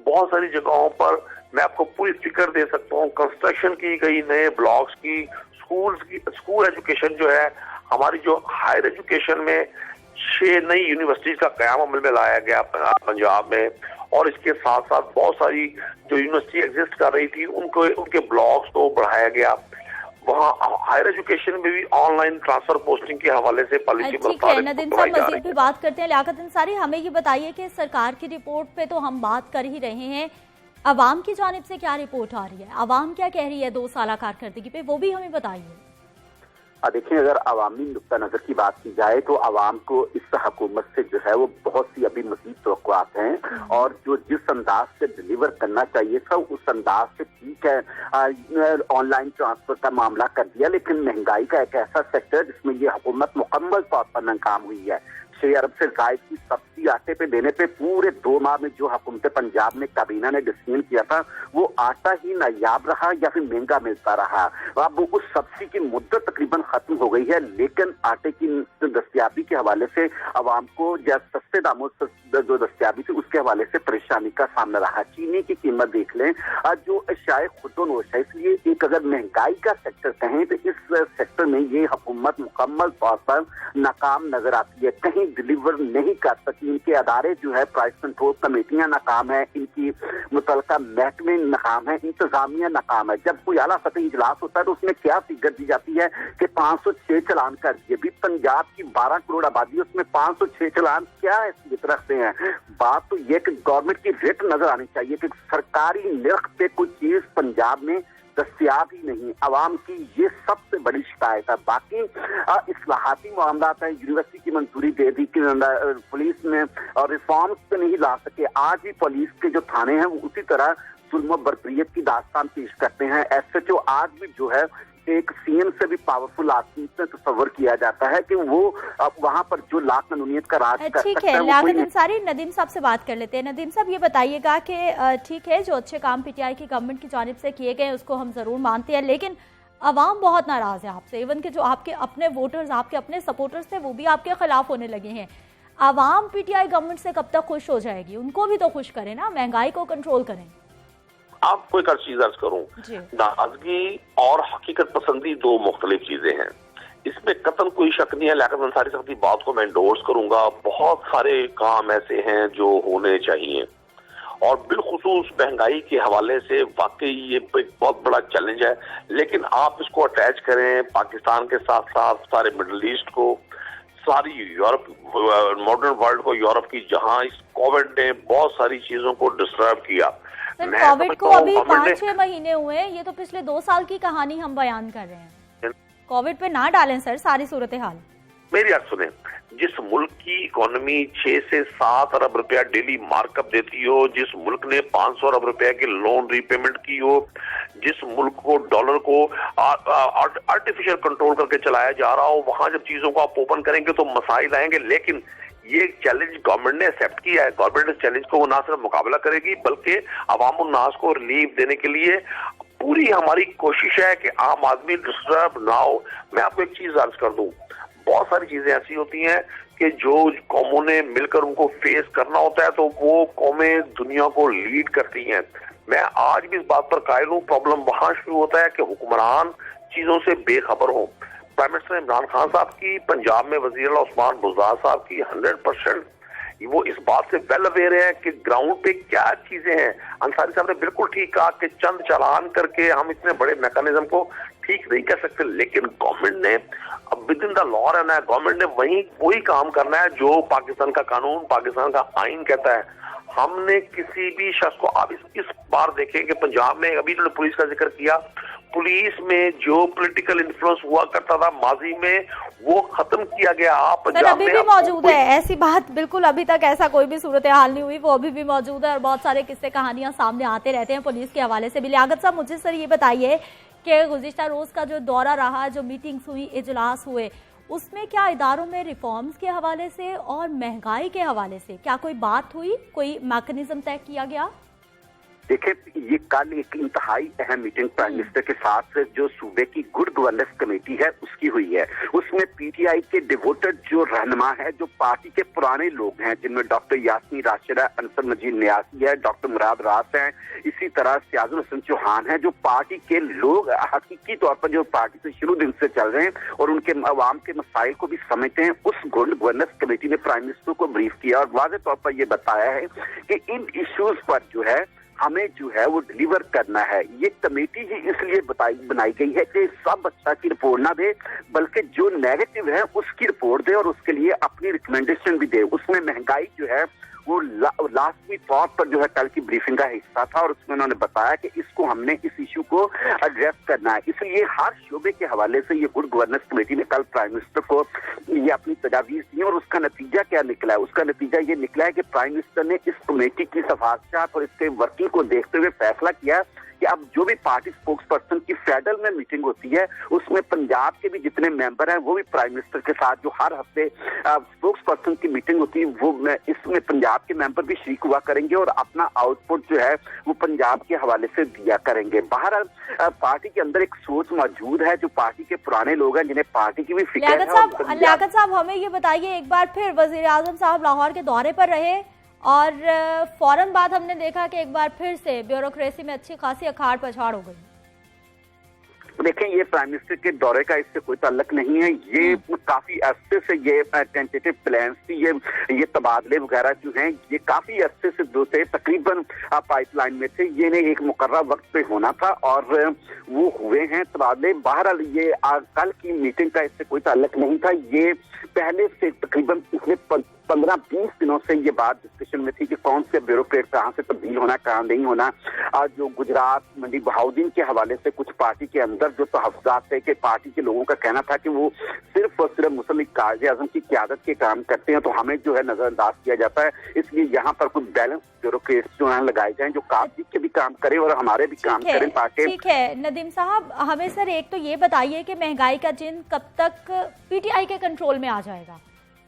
बहुत सारी जगहों पर मैं आपको पूरी फिक्र दे सकता हूँ, कंस्ट्रक्शन की गई नए ब्लॉक्स की, स्कूल एजुकेशन जो है हमारी जो हायर एजुकेशन में 6 नई यूनिवर्सिटीज का कयाम अमल में लाया गया पंजाब में। और इसके साथ साथ बहुत सारी जो यूनिवर्सिटी एग्जिस्ट कर रही थी उनके ब्लॉक्स को बढ़ाया गया। वहाँ हायर एजुकेशन में भी ऑनलाइन ट्रांसफर पोस्टिंग के हवाले से पॉलिसी ठीक है। नदीम साहब मजीद भी बात करते हैं। लियाकत अंसारी, हमें ये बताइए कि सरकार की रिपोर्ट पे तो हम बात कर ही रहे हैं, अवाम की जानिब से क्या रिपोर्ट आ रही है, अवाम क्या कह रही है 2 साल कारकर्दगी पे, वो भी हमें बताइए। देखिए, अगर अवामी नुक्ता नजर की बात की जाए तो अवाम को इस हुकूमत से जो है वो बहुत सी अभी मजीद तवक्कुआत हैं और जो जिस अंदाज से डिलीवर करना चाहिए था उस अंदाज से ठीक है। ऑनलाइन ट्रांसफर का मामला कर दिया, लेकिन महंगाई का एक ऐसा सेक्टर जिसमें ये हुकूमत मुकम्मल तौर पर नाकाम हुई है। 6 अरब से जायद की सब्सिडी आटे पे देने पे पूरे 2 माह में जो हुकूमत पंजाब में काबीना ने डिसीजन किया था वो आटा ही नायाब रहा या फिर महंगा मिलता रहा। अब उस सब्सिडी की मुद्दत तकरीबन खत्म हो गई है, लेकिन आटे की दस्तियाबी के हवाले से आवाम को या सस्ते दामों से जो दस्तियाबी थी उसके हवाले से परेशानी का सामना रहा। चीनी की कीमत देख लें, जो शायद खुदोनोश है, इसलिए एक अगर महंगाई का सेक्टर कहें तो इस सेक्टर में ये हुकूमत मुकम्मल तौर पर नाकाम नजर आती है, कहीं डिलीवर नहीं कर सकी। इनके अदारे जो है प्राइस कंट्रोल कमेटियां नाकाम है, इनकी मुतलका महकमे नाकाम है, इंतजामिया नाकाम है। जब कोई आला सतही इजलास होता है तो उसमें क्या फिगर दी जाती है कि 506 चलान कर दिए। भी पंजाब की 12 करोड़ आबादी, उसमें 506 चलान क्या हैसियत रखते हैं? बात तो ये कि गवर्नमेंट की रेट नजर आनी चाहिए कि सरकारी निर्ख पे कोई चीज पंजाब में दस्तियाब ही नहीं। आवाम की ये सबसे बड़ी शिकायत है। बाकी इस्लाहाती मामलात है, यूनिवर्सिटी की मंजूरी दे दी कि पुलिस ने और रिफॉर्म्स पे नहीं ला सके। आज भी पुलिस के जो थाने हैं वो उसी तरह जुल्म बर्बरियत की दास्तान पेश करते हैं। SHO आज भी जो है एक सीएम से भी पावरफुल आदमी से तस्वर किया जाता है कि वो वहां पर जो ला कानूनियत का राज कर ठीक है। लियाकत अंसारी, नदीम साहब से बात कर लेते हैं। नदीम साहब ये बताइएगा कि ठीक है, जो अच्छे काम PTI की गवर्नमेंट की जानिब से किए गए उसको हम जरूर मानते हैं, लेकिन अवाम बहुत नाराज है आपसे। इवन के जो आपके अपने वोटर्स, आपके अपने सपोर्टर्स थे वो भी आपके खिलाफ होने लगे हैं। आवाम पीटीआई गवर्नमेंट से कब तक खुश हो जाएगी? उनको भी तो खुश करें ना, महंगाई को कंट्रोल करें। आपको एक चीज अर्ज करूं, नाराजगी और हकीकत पसंदी दो मुख्तलिफ चीजें हैं, इसमें कतन कोई शक नहीं है। लियाकत अंसारी साहब की बात को मैं इंडोर्स करूंगा। बहुत सारे काम ऐसे हैं जो होने चाहिए और बिलखुसूस महंगाई के हवाले से वाकई ये एक बहुत बड़ा चैलेंज है, लेकिन आप इसको अटैच करें पाकिस्तान के साथ साथ सारे मिडल ईस्ट को, सारी यूरोप, मॉडर्न वर्ल्ड को, यूरोप की, जहां इस कोविड ने बहुत सारी चीजों को डिस्टर्ब किया। सर, कोविड को अभी 5-6 महीने हुए, ये तो पिछले 2 साल की कहानी हम बयान कर रहे हैं। कोविड पे ना डालें सर सारी सूरत हाल। मेरी बात सुने, जिस मुल्क की इकोनॉमी 6 से 7 अरब रुपया डेली मार्कअप देती हो, जिस मुल्क ने 500 अरब रुपया के लोन रीपेमेंट की हो, जिस मुल्क को डॉलर को आर्टिफिशियल कंट्रोल करके चलाया जा रहा हो, वहां जब चीजों को आप ओपन करेंगे तो मसाइल आएंगे। लेकिन ये चैलेंज गवर्नमेंट ने एक्सेप्ट किया है। गवर्नमेंट इस चैलेंज को ना सिर्फ मुकाबला करेगी बल्कि अवाम उन्नास को रिलीफ देने के लिए पूरी हमारी कोशिश है कि आम आदमी डिस्टर्ब ना हो। मैं आपको एक चीज अर्ज कर दूं, बहुत सारी चीजें ऐसी होती हैं कि जो कौमों ने मिलकर उनको फेस करना होता है तो वो कौमें दुनिया को लीड करती हैं। मैं आज भी इस बात पर कायल हूं, प्रॉब्लम वहां शुरू होता है कि हुक्मरान चीजों से बेखबर हो। प्राइम मिनिस्टर इमरान खान साहब की, पंजाब में वजीर आला उस्मान बुज़दार साहब की 100% वो इस बात से वेल अवेयर है कि ग्राउंड पे क्या चीजें हैं। अंसारी साहब ने बिल्कुल ठीक कहा कि चंद चालान करके हम इतने बड़े मैकेनिज्म को ठीक नहीं कर सकते, लेकिन गवर्नमेंट ने अब विद इन द लॉ रहना है। गवर्नमेंट ने वही काम करना है जो पाकिस्तान का कानून, पाकिस्तान का आइन कहता है। हमने किसी भी शख्स को, आप इस बार देखें कि पंजाब में, अभी उन्होंने पुलिस का जिक्र किया, पुलिस में जो पॉलिटिकल इन्फ्लुएंस हुआ करता था माजी में वो खत्म किया गया। आप पंजाब अभी भी मौजूद है, ऐसी बात बिल्कुल अभी तक ऐसा कोई भी सूरत हाल नहीं हुई, वो अभी भी मौजूद है और बहुत सारे किस्से कहानियां सामने आते रहते हैं पुलिस के हवाले से भी। लियाकत साहब, मुझे सर ये बताइए कि गुज़िश्ता रोज का जो दौरा रहा, जो मीटिंग्स हुई, इजलास हुए, उसमें क्या इदारों में रिफॉर्म्स के हवाले से और महंगाई के हवाले से क्या कोई बात हुई, कोई मैकेनिज्म तय किया गया? देखिए, ये कल एक इंतहाई अहम मीटिंग प्राइम मिनिस्टर के साथ जो सूबे की गुड गवर्नेंस कमेटी है उसकी हुई है। उसमें पीटीआई के डिवोटेड जो रहनुमा है, जो पार्टी के पुराने लोग हैं, जिनमें डॉक्टर यास्मीन राशिदा, अंसर मजीद न्यासी है, डॉक्टर मुराद रास हैं, इसी तरह सियाजुल हसन चौहान है, जो पार्टी के लोग हकीकी तौर पर जो पार्टी से शुरू दिन से चल रहे हैं और उनके अवाम के मसाइल को भी समझते हैं, उस गुड गवर्नेंस कमेटी ने प्राइम मिनिस्टर को ब्रीफ किया और वाज़ेह तौर पर यह बताया है कि इन इश्यूज पर जो है हमें जो है वो डिलीवर करना है। ये कमेटी ही इसलिए बनाई गई है कि सब अच्छा की रिपोर्ट ना दे बल्कि जो नेगेटिव है उसकी रिपोर्ट दे और उसके लिए अपनी रिकमेंडेशन भी दे। उसमें महंगाई जो है वो लाजमी तौर पर जो है कल की ब्रीफिंग का हिस्सा था और उसमें उन्होंने बताया कि इसको हमने इस इशू को एड्रेस करना है। इसलिए हर शोबे के हवाले से ये गुड गवर्नेंस कमेटी ने कल प्राइम मिनिस्टर को ये अपनी तजावीज़ दी और उसका नतीजा क्या निकला है? उसका नतीजा ये निकला है कि प्राइम मिनिस्टर ने इस कमेटी की सिफारिशात और इसके वर्किंग को देखते हुए फैसला किया कि अब जो भी पार्टी स्पोक्स पर्सन की फेडरल में मीटिंग होती है उसमें पंजाब के भी जितने मेंबर हैं वो भी प्राइम मिनिस्टर के साथ जो हर हफ्ते स्पोक्स पर्सन की मीटिंग होती है वो इसमें पंजाब के मेंबर भी शरीक हुआ करेंगे और अपना आउटपुट जो है वो पंजाब के हवाले से दिया करेंगे। बाहर पार्टी के अंदर एक सोच मौजूद है, जो पार्टी के पुराने लोग हैं जिन्हें पार्टी की भी फिक्र है। लियाकत साहब, हमें ये बताइए, एक बार फिर वजीर आजम साहब लाहौर के दौरे पर रहे और फौरन बाद हमने देखा कि एक बार फिर से ब्यूरोक्रेसी में अच्छी खासी अखाड़ पछाड़ हो गई। देखें, ये प्राइम मिनिस्टर के दौरे का इससे कोई ताल्लुक नहीं है। ये काफी अरसे से ये टेंटेटिव प्लान्स थी, ये तबादले वगैरह जो हैं ये काफी अरसे से दो थे, तकरीबन पाइपलाइन में थे। ये ने एक मुकर्रर वक्त पे होना था और वो हुए हैं तबादले। बहरहाल ये कल की मीटिंग का इससे कोई ताल्लुक नहीं था। ये पहले से तकरीबन पिछले 15-20 दिनों से ये बात डिस्कशन में थी कि कौन से ब्यूरोक्रेट कहाँ से तब्दील होना, कहाँ नहीं होना। आज जो गुजरात मंडी बहाउद्दीन के हवाले से कुछ पार्टी के अंदर जो तहफ्फुज़ात थे कि पार्टी के लोगों का कहना था कि वो सिर्फ और सिर्फ मुस्लिम कायदे आज़म की क़यादत के काम करते हैं, तो हमें जो है नजरअंदाज किया जाता है। इसलिए यहाँ पर कुछ बैलेंस ब्यूरोक्रेट्स जो है लगाए जाएं जो काफी के भी काम करें और हमारे भी काम करें ताकि। ठीक है नदीम साहब, हमें सर एक तो ये बताइए कि महंगाई का जिन कब तक पीटीआई के कंट्रोल में आ जाएगा,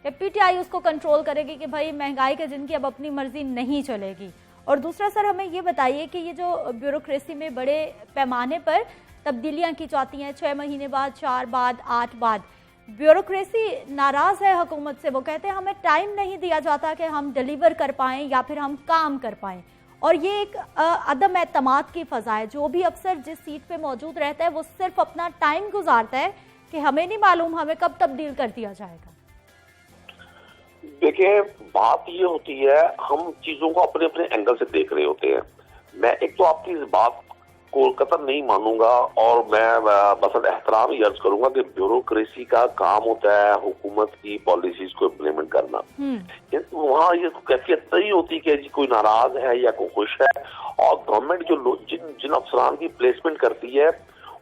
कि पीटीआई उसको कंट्रोल करेगी कि भाई महंगाई के जिनकी अब अपनी मर्जी नहीं चलेगी? और दूसरा सर हमें ये बताइए कि ये जो ब्यूरोक्रेसी में बड़े पैमाने पर तब्दीलियां की जाती हैं, 6 महीने बाद, 4 बाद, 8 बाद, ब्यूरोक्रेसी नाराज है हुकूमत से। वो कहते हैं हमें टाइम नहीं दिया जाता कि हम डिलीवर कर पाएं या फिर हम काम कर पाएं, और ये एक अदम एतमाद की फजा है। जो भी अफसर जिस सीट पे मौजूद रहता है वो सिर्फ अपना टाइम गुजारता है कि हमें नहीं मालूम हमें कब तब्दील कर दिया जाएगा। देखिए, बात ये होती है, हम चीजों को अपने अपने एंगल से देख रहे होते हैं। मैं एक तो आपकी इस बात को कतई नहीं मानूंगा और मैं बस एहतराम ही अर्ज करूंगा कि ब्यूरोक्रेसी का काम होता है हुकूमत की पॉलिसीज को इम्प्लीमेंट करना। वहाँ ये कैफियत नहीं होती कि जी कोई नाराज है या कोई खुश है। और गवर्नमेंट जो जिन अफसरान की प्लेसमेंट करती है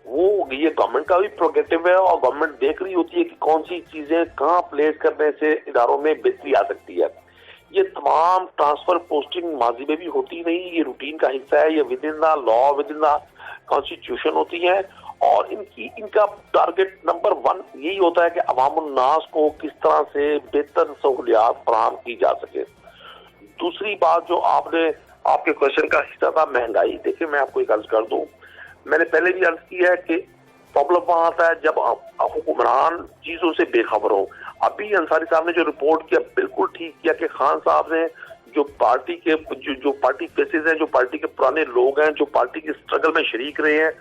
वो ये गवर्नमेंट का भी प्रोग्रेटिव है और गवर्नमेंट देख रही होती है कि कौन सी चीजें कहाँ प्लेस करने से इदारों में बेहतरी आ सकती है। ये तमाम ट्रांसफर पोस्टिंग माजी में भी होती नहीं, ये रूटीन का हिस्सा है, ये with in the law with in the constitution होती है। और इनका टारगेट नंबर 1 यही होता है कि अवामुन्नास को किस तरह से बेहतर सहूलियात फराहम की जा सके। दूसरी बात जो आपके क्वेश्चन का हिस्सा था महंगाई, देखिए मैं आपको एक अर्ज कर दूं, मैंने पहले भी अर्ज किया है कि प्रॉब्लम वहां आता है जब हुक्मरान चीजों से बेखबर हो। अभी अंसारी साहब ने जो रिपोर्ट किया बिल्कुल ठीक किया कि खान साहब ने जो पार्टी के जो पार्टी फेसेस हैं, जो पार्टी के पुराने लोग हैं, जो पार्टी के स्ट्रगल में शरीक रहे हैं,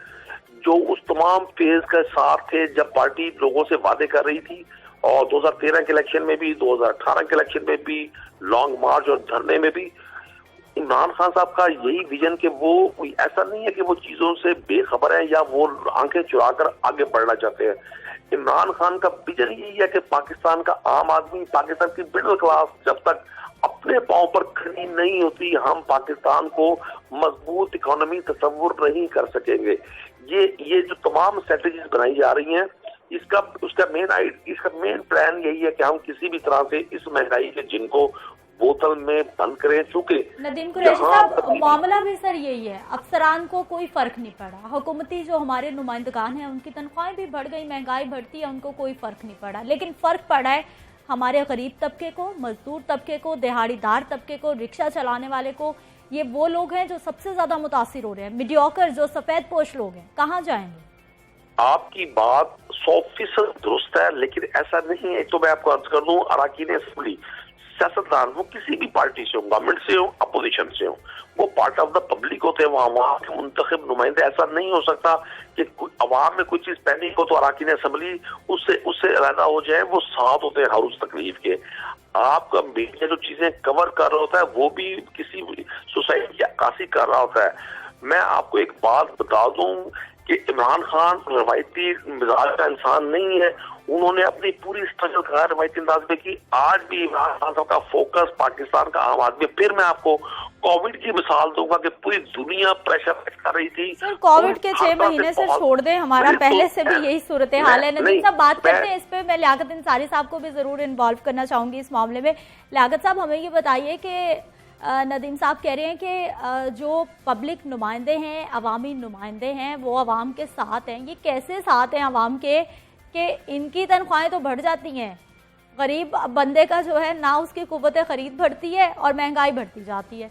जो उस तमाम फेज के साथ थे जब पार्टी लोगों से वादे कर रही थी, और 2013 के इलेक्शन में भी, 2018 के इलेक्शन में भी, लॉन्ग मार्च और धरने में भी इमरान खान साहब का यही विजन कि वो ऐसा नहीं है कि वो चीजों से बेखबर है या वो आंखें चुराकर आगे बढ़ना चाहते हैं। इमरान खान का विजन यही है कि पाकिस्तान का आम आदमी, पाकिस्तान की मिडिल क्लास जब तक अपने पांव पर खड़ी नहीं होती, हम पाकिस्तान को मजबूत इकोनॉमी तस्वुर नहीं कर सकेंगे। ये जो तमाम स्ट्रेटेजीज बनाई जा रही हैं, इसका मेन प्लान यही है कि हम किसी भी तरह से इस महंगाई के जिनको बोतल में बंद करें। चूंकि नदीम कुरैशी साहब, मामला भी सर यही है, अफसरान को कोई फर्क नहीं पड़ा। हुकूमती जो हमारे नुमाइंदगान हैं उनकी तनख्वाहें भी बढ़ गई, महंगाई बढ़ती है, उनको कोई फर्क नहीं पड़ा। लेकिन फर्क पड़ा है हमारे गरीब तबके को, मजदूर तबके को, दिहाड़ीदार तबके को, रिक्शा चलाने वाले को। ये वो लोग हैं जो सबसे ज्यादा मुतासिर हो रहे हैं। मीडियोकर जो सफेद पोश लोग हैं, कहाँ जाएंगे? आपकी बात 100% दुरुस्त है, लेकिन ऐसा नहीं है। तो मैं आपको अर्ज कर दूं, अरकान असेंबली सियासतदान वो किसी भी पार्टी से हो, गवर्नमेंट से हो, अपोजिशन से हो, वो पार्ट ऑफ द पब्लिक होते हैं। वहाँ के मुंतखब नुमाइंदे। ऐसा नहीं हो सकता कि अवाम में कोई चीज पैनिक हो तो अरकान असेंबली उससे अलहदा हो जाए। वो साथ होते हैं हर उस तकलीफ के। आपका मीडिया जो चीजें कवर कर रहा होता है वो भी किसी सोसाइटी की अक्कासी कर रहा होता है। मैं आपको एक बात बता दूं कि इमरान खान रवायती मिजाज का इंसान नहीं है। उन्होंने अपनी पूरी स्ट्रगल का रवायती अंदाज में की। आज भी इमरान खान साहब का फोकस पाकिस्तान का आम आदमी। फिर मैं आपको कोविड की मिसाल दूंगा कि पूरी दुनिया प्रेशर कर रही थी। सर कोविड के 6 महीने से छोड़ दें, हमारा पहले से भी यही सूरत हाल है। नदीम साहब बात करते हैं इस पे। मैं लियाकत अंसारी साहब को भी जरूर इन्वॉल्व करना चाहूंगी इस मामले में। लियाकत साहब, हमें ये बताइए कि नदीम साहब कह रहे हैं कि जो पब्लिक नुमाइंदे हैं, अवामी नुमाइंदे हैं, वो अवाम के साथ हैं। ये कैसे साथ हैं अवाम के कि इनकी तनख्वाहें तो बढ़ जाती हैं, गरीब बंदे का जो है ना उसकी कुव्वत खरीद बढ़ती है और महंगाई बढ़ती जाती है।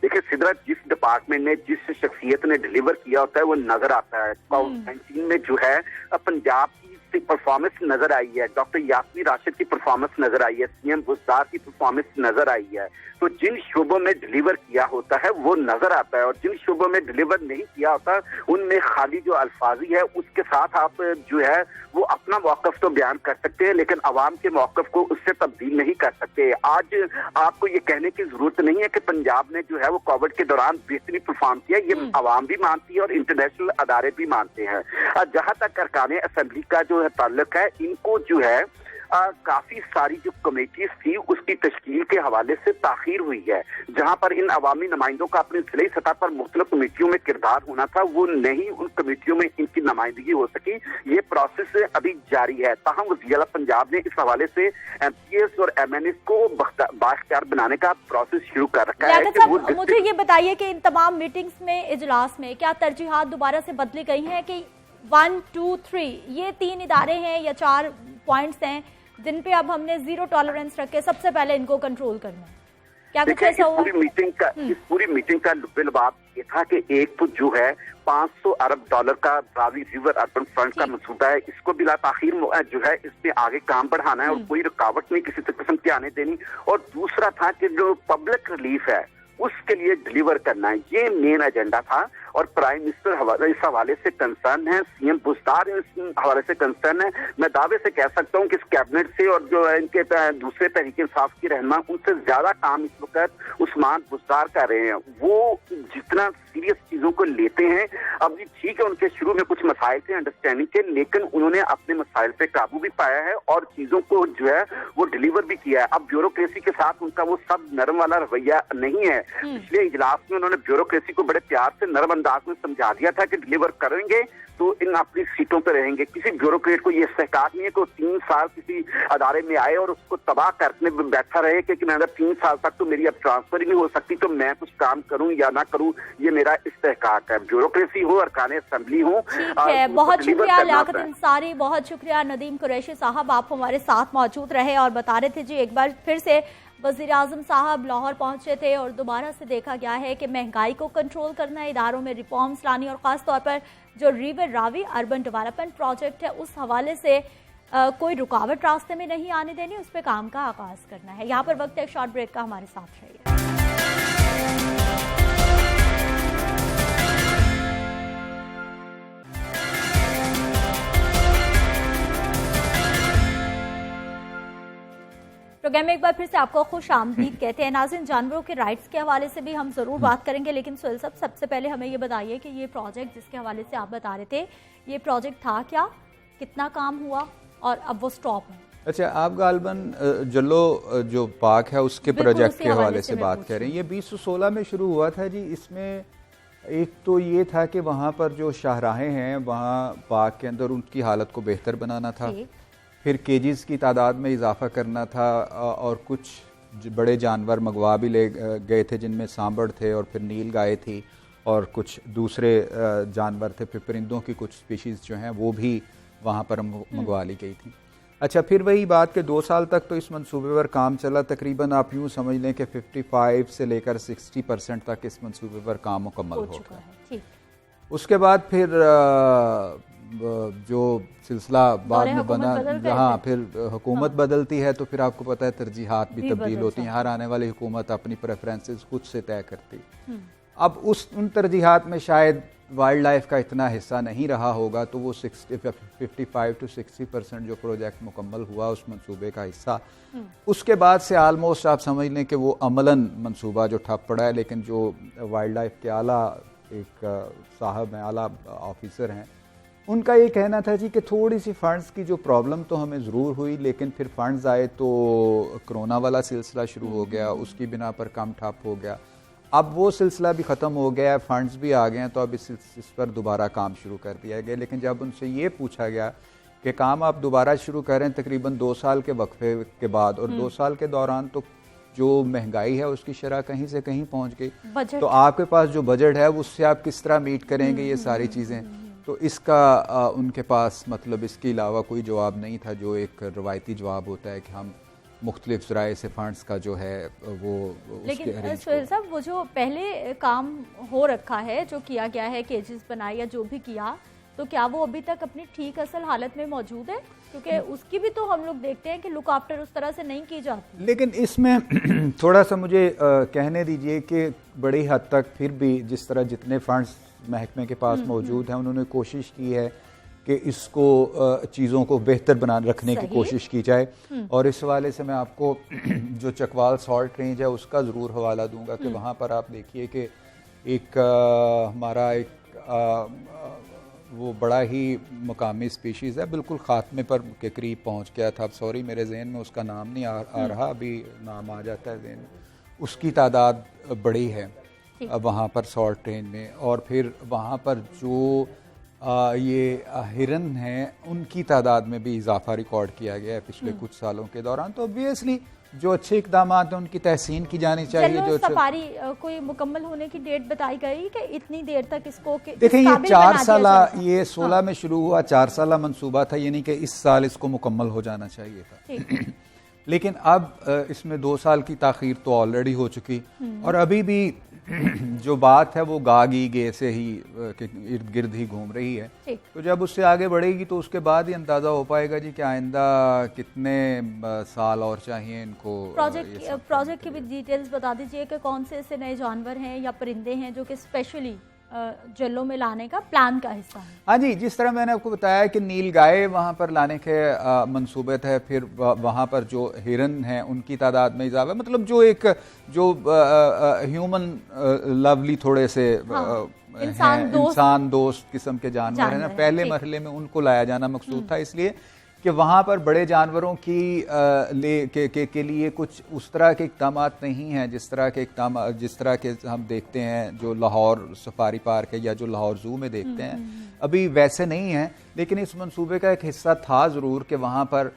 देखिए सिदरा, जिस डिपार्टमेंट ने जिस शख्सियत ने डिलीवर किया होता है वो नजर आता है। कोविड-19 में जो है पंजाब की परफॉर्मेंस नजर आई है, डॉक्टर यास्मीन राशिद की परफॉर्मेंस नजर आई है, सीएम बुज़दार की परफॉर्मेंस नजर आई है। तो जिन शोबों में डिलीवर किया होता है वो नजर आता है, और जिन शोबों में डिलीवर नहीं किया होता उनमें खाली जो अल्फाजी है उसके साथ आप जो है वो अपना मौकफ तो बयान कर सकते हैं, लेकिन अवाम के मौकफ को उससे तब्दील नहीं कर सकते। आज आपको ये कहने की जरूरत नहीं है कि पंजाब ने जो है वो कोविड के दौरान बेहतरीन परफॉर्म किया। ये अवाम भी मानती है और इंटरनेशनल अदारे भी मानते हैं। जहां तक अरकान असेंबली का जो है ताल्लुक है, इनको जो है काफी सारी जो कमेटीज थी उसकी तश्कील के हवाले से ताखीर हुई है। जहां पर इन अवामी नुमाइंदों का अपनी जिले सतह पर मुख्तलिफ कमेटियों में किरदार होना था, वो नहीं उन कमेटियों में इनकी नुमाइंदगी हो सकी। ये प्रोसेस अभी जारी है। ताहम वज़ीर-ए-आला पंजाब ने इस हवाले से MPs और MNs को बाख्तियार बनाने का प्रोसेस शुरू कर रखा है। मुझे ये बताइए कि इन तमाम मीटिंग्स में, इजलास में क्या तरजीहात दोबारा से बदली गई हैं कि 1, 2, 3 ये 3 इदारे हैं या 4 पॉइंट्स हैं जिन पे अब हमने जीरो टॉलरेंस रख के सबसे पहले इनको कंट्रोल करना है? क्या कुछ देखिए, ऐसा हुआ? इस पूरी मीटिंग का लुब्बे-लुबाब ये था कि एक तो जो है 500 अरब डॉलर का रावी रिवर अर्बन फ्रंट का मंसूबा है, इसको बिला ताखीर जो है इसमें आगे काम बढ़ाना है और कोई रुकावट नहीं किसी किस्म की आने देनी। और दूसरा था कि जो पब्लिक रिलीफ है उसके लिए डिलीवर करना है, ये मेन एजेंडा था। और प्राइम मिनिस्टर इस हवाले से कंसर्न है, सीएम बुज़दार इस हवाले से कंसर्न है। मैं दावे से कह सकता हूँ कि इस कैबिनेट से और जो इनके दूसरे तहरीक इंसाफ की रहनुमा उनसे ज्यादा काम इस वक्त उस्मान बुज़दार कर रहे हैं। वो जितना सीरियस चीजों को लेते हैं, अब भी ठीक है उनके शुरू में कुछ मसाइल थे अंडरस्टैंडिंग के, लेकिन उन्होंने अपने मसाइल पे काबू भी पाया है और चीजों को जो है वो डिलीवर भी किया है। अब ब्यूरोक्रेसी के साथ उनका वो सब नरम वाला रवैया नहीं है। पिछले इजलास में उन्होंने ब्यूरोक्रेसी को बड़े प्यार से नरम अंदाज में समझा दिया था कि डिलीवर करेंगे तो इन अपनी सीटों पर रहेंगे। किसी ब्यूरोक्रेट को ये सहकार नहीं है कि 3 साल किसी अदारे में आए और उसको तबाह करने में बैठा रहे कि मैं अगर 3 साल तक तो मेरी अब ट्रांसफर ही नहीं हो सकती तो मैं कुछ काम करूं या ना करूं, ये मेरा इस्तेहकाक है। ब्यूरोक्रेसी हो, अरकान असेंबली हो। ठीक है, बहुत शुक्रिया लियाकत अंसारी, बहुत शुक्रिया नदीम कुरैशी साहब, आप हमारे साथ मौजूद रहे और बता रहे थे जी एक बार फिर से वज़ीर आज़म साहब लाहौर पहुंचे थे और दोबारा से देखा गया है कि महंगाई को कंट्रोल करना, इदारों में रिफॉर्म्स लानी और ख़ास तौर पर जो river Ravi urban development project है उस हवाले से कोई रुकावट रास्ते में नहीं आने देनी, उस पर काम का आगाज़ करना है। यहाँ पर वक्त है एक शॉर्ट ब्रेक का, हमारे साथ रहिए। प्रोग्राम में एक बार फिर से आपको खुश आमदीद कहते हैं। नाज़रीन, जानवरों के राइट्स के हवाले से भी हम ज़रूर बात करेंगे, लेकिन सोहेल साहब सबसे पहले हमें ये बताइए कि ये प्रोजेक्ट जिसके हवाले से आप बता रहे थे, ये प्रोजेक्ट था क्या, कितना काम हुआ और अब वो स्टॉप है? अच्छा, आप गालबन जल्लो जो पार्क है उसके प्रोजेक्ट के हवाले से बात कर रहे हैं। ये 2016 में शुरू हुआ था जी। इसमें एक तो ये था कि वहाँ पर जो शाहराहें हैं वहाँ पार्क के अंदर उनकी हालत को बेहतर बनाना था, फिर केजीज़ की तादाद में इजाफा करना था और कुछ बड़े जानवर मंगवा भी ले गए थे जिनमें सांभर थे और फिर नील गाय थी और कुछ दूसरे जानवर थे, फिर परिंदों की कुछ स्पीशीज़ जो हैं वो भी वहाँ पर मंगवा ली गई थी। अच्छा, फिर वही बात कि 2 साल तक तो इस मंसूबे पर काम चला। तकरीबन आप यूँ समझ लें कि 55 से लेकर 60% तक इस मंसूबे पर काम मुकम्मल हो गया। उसके बाद फिर जो सिलसिला बाद में बना, हाँ, फिर हुकूमत बदलती है तो फिर आपको पता है तरजीहात भी तब्दील होती हैं। हर आने वाली हुकूमत अपनी प्रेफरेंसेस खुद से तय करती। अब उन तरजीहात में शायद वाइल्ड लाइफ का इतना हिस्सा नहीं रहा होगा, तो वो 55 to 60% जो प्रोजेक्ट मुकम्मल हुआ उस मंसूबे का हिस्सा, उसके बाद से आलमोस्ट आप समझ लें कि वो अमलन मंसूबा जो ठप पड़ा है। लेकिन जो वाइल्ड लाइफ के आला एक साहब हैं, आला ऑफिसर हैं, उनका ये कहना था जी कि थोड़ी सी फ़ंड्स की जो प्रॉब्लम तो हमें ज़रूर हुई, लेकिन फिर फ़ंड्स आए तो कोरोना वाला सिलसिला शुरू हो गया, उसकी बिना पर काम ठप हो गया। अब वो सिलसिला भी ख़त्म हो गया है, फ़ंड्स भी आ गए हैं, तो अब इस पर दोबारा काम शुरू कर दिया गया। लेकिन जब उनसे ये पूछा गया कि काम आप दोबारा शुरू करें तकरीबन 2 साल के वक्फे के बाद, और 2 साल के दौरान तो जो महंगाई है उसकी शरह कहीं से कहीं पहुँच गई, तो आपके पास जो बजट है उससे आप किस तरह मीट करेंगे ये सारी चीज़ें। तो इसका उनके पास मतलब इसके अलावा कोई जवाब नहीं था, जो एक रवायती जवाब होता है कि हम मुख्तलिफ ज़राए से फंड्स का जो है वो। लेकिन सोहेल साहब, वो जो पहले काम हो रखा है, जो किया गया है, केजेस बनाए या जो भी किया, तो क्या वो अभी तक अपनी ठीक असल हालत में मौजूद है? क्योंकि उसकी भी तो हम लोग देखते हैं कि लुक आफ्टर उस तरह से नहीं की जाती। लेकिन इसमें थोड़ा सा मुझे कहने दीजिए कि बड़ी हद तक फिर भी जिस तरह जितने फंड्स महकमे के पास मौजूद हैं, उन्होंने कोशिश की है कि इसको चीज़ों को बेहतर बना रखने की कोशिश की जाए। और इस हवाले से मैं आपको जो चकवाल सॉल्ट रेंज है उसका ज़रूर हवाला दूंगा कि वहाँ पर आप देखिए कि एक हमारा एक वो बड़ा ही मकामी स्पीशीज़ है, बिल्कुल ख़ात्मे पर के करीब पहुँच गया था। अब सॉरी मेरे जहन में उसका नाम नहीं आ रहा, अभी नाम आ जाता है जहन में। उसकी तादाद बड़ी है वहाँ पर सॉल्ट रेंज में। और फिर वहाँ पर जो ये हिरन हैं उनकी तादाद में भी इजाफा रिकॉर्ड किया गया है पिछले कुछ सालों के दौरान। तो ऑब्वियसली जो अच्छे इकदाम हैं उनकी तहसीन की जानी चाहिए। जो सफारी कोई मुकम्मल होने की डेट बताई गई कि इतनी देर तक इसको देखें, ये 4 साल, ये 16 में शुरू हुआ, 4 साल मंसूबा था, यानी कि इस साल इसको मुकम्मल हो जाना चाहिए था। लेकिन अब इसमें 2 साल की ताखीर तो ऑलरेडी हो चुकी और अभी भी जो बात है वो गागी गे से ही इर्द गिर्द ही घूम रही है। तो जब उससे आगे बढ़ेगी तो उसके बाद ही अंदाजा हो पाएगा जी कि आइंदा कितने साल और चाहिए इनको। प्रोजेक्ट की भी डिटेल्स बता दीजिए कि कौन से ऐसे नए जानवर हैं या परिंदे हैं जो कि स्पेशली जल्लों में लाने का प्लान का हिस्सा है। हाँ जी, जिस तरह मैंने आपको बताया कि नीलगाय वहाँ पर लाने के मंसूबे थे, फिर वहाँ पर जो हिरन हैं उनकी तादाद में इजाफा, मतलब जो एक जो ह्यूमन लवली थोड़े से इंसान दोस्त किस्म के जानवर है ना, पहले मरहले में उनको लाया जाना मकसूद था, इसलिए कि वहाँ पर बड़े जानवरों की के लिए कुछ उस तरह के इक़दाम नहीं हैं जिस तरह के हम देखते हैं जो लाहौर सफारी पार्क है या जो लाहौर ज़ू में देखते हैं, अभी वैसे नहीं हैं। लेकिन इस मंसूबे का एक हिस्सा था ज़रूर कि वहाँ पर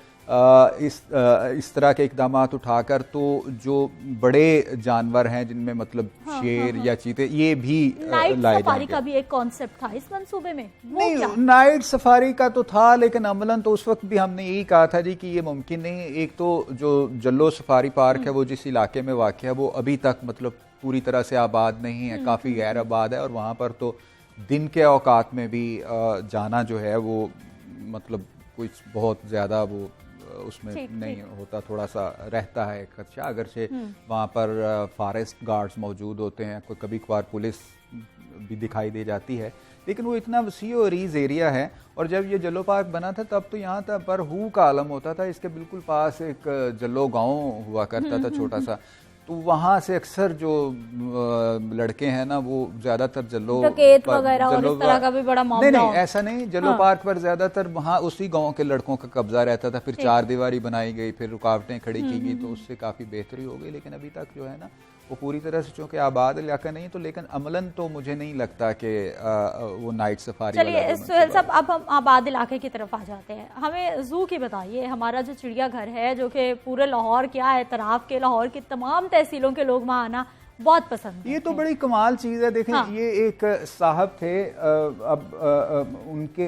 इस तरह के इक़दाम उठाकर तो जो बड़े जानवर हैं जिनमें मतलब शेर या चीते ये भी लाए जाएंगे। का भी एक कॉन्सेप्ट था इस मंसूबे में। नहीं, नाइट सफारी का तो था, लेकिन अमलन तो उस वक्त भी हमने यही कहा था जी कि ये मुमकिन नहीं। एक तो जो जल्लो सफारी पार्क है वो जिस इलाके में वाक़ है वो अभी तक मतलब पूरी तरह से आबाद नहीं है, काफ़ी गैर आबाद है, और वहाँ पर तो दिन के औकात में भी जाना जो है वो मतलब कुछ बहुत ज़्यादा वो उसमें नहीं होता, थोड़ा सा रहता है खदशा, अगर से वहाँ पर फॉरेस्ट गार्ड्स मौजूद होते हैं, कोई कभी कभार पुलिस भी दिखाई दे जाती है, लेकिन वो इतना वसी और रीज एरिया है। और जब ये जल्लो पार्क बना था तब तो यहाँ तक पर हू का आलम होता था, इसके बिल्कुल पास एक जल्लो गांव हुआ करता था छोटा सा, तो वहाँ से अक्सर जो लड़के हैं ना वो ज्यादातर जल्लो वगैरह और इस तरह का भी बड़ा मामला नहीं ऐसा नहीं, जल्लो पार्क पर ज्यादातर वहाँ उसी गांव के लड़कों का कब्जा रहता था। फिर 4 दीवारी बनाई गई, फिर रुकावटें खड़ी की गई, तो उससे काफी बेहतरी हो गई। लेकिन अभी तक जो है ना वो पूरी तरह से चूंकि आबाद इलाका नहीं, तो लेकिन अमलन तो मुझे नहीं लगता कि वो नाइट सफारी। चलिए सुहेल साहब, अब हम आबाद इलाके की तरफ आ जाते हैं। हमें जू की बताइए, हमारा जो चिड़ियाघर है जो कि पूरे लाहौर क्या है, तराफ के लाहौर की तमाम तहसीलों के लोग वहाँ आना बहुत पसंद। ये तो बड़ी कमाल चीज़ है। देखें ये एक साहब थे,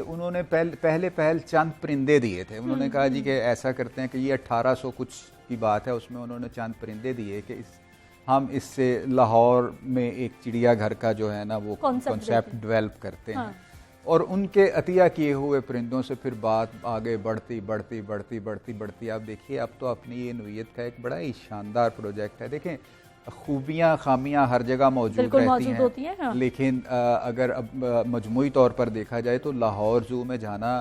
उन्होंने पहल चंद परिंदे दिए थे। उन्होंने कहा जी कि ऐसा करते हैं कि ये 1800 कुछ की बात है, उसमें उन्होंने चंद परिंदे दिए कि हम इससे लाहौर में एक चिड़ियाघर का जो है ना वो कॉन्सेप्ट डेवलप करते हैं। और उनके अतिया किए हुए परिंदों से फिर बात आगे बढ़ती आप देखिए अब तो अपनी ये नोयत का एक बड़ा ही शानदार प्रोजेक्ट है। देखें खूबियाँ खामियाँ हर जगह मौजूद रहती हैं, लेकिन अगर अब मजमूई तौर पर देखा जाए तो लाहौर ज़ू में जाना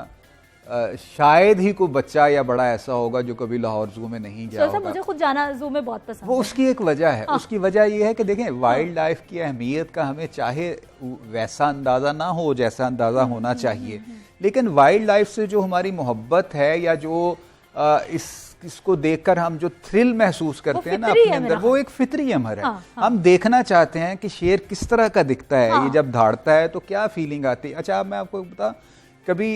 शायद ही कोई बच्चा या बड़ा ऐसा होगा जो कभी लाहौर ज़ू में नहीं गया होगा। मुझे खुद जाना ज़ू में बहुत पसंद वो उसकी एक वजह है। उसकी वजह ये है कि देखें वाइल्ड लाइफ की अहमियत का हमें चाहे वैसा अंदाज़ा ना हो जैसा अंदाज़ा होना चाहिए, लेकिन वाइल्ड लाइफ से जो हमारी मोहब्बत है या जो इसको देखकर हम जो थ्रिल महसूस करते हैं ना अपने अंदर, वो एक फितरी अमर है। हम देखना चाहते हैं कि शेर किस तरह का दिखता है, ये जब दहाड़ता है तो क्या फीलिंग आती है। अच्छा, अब मैं आपको बता, कभी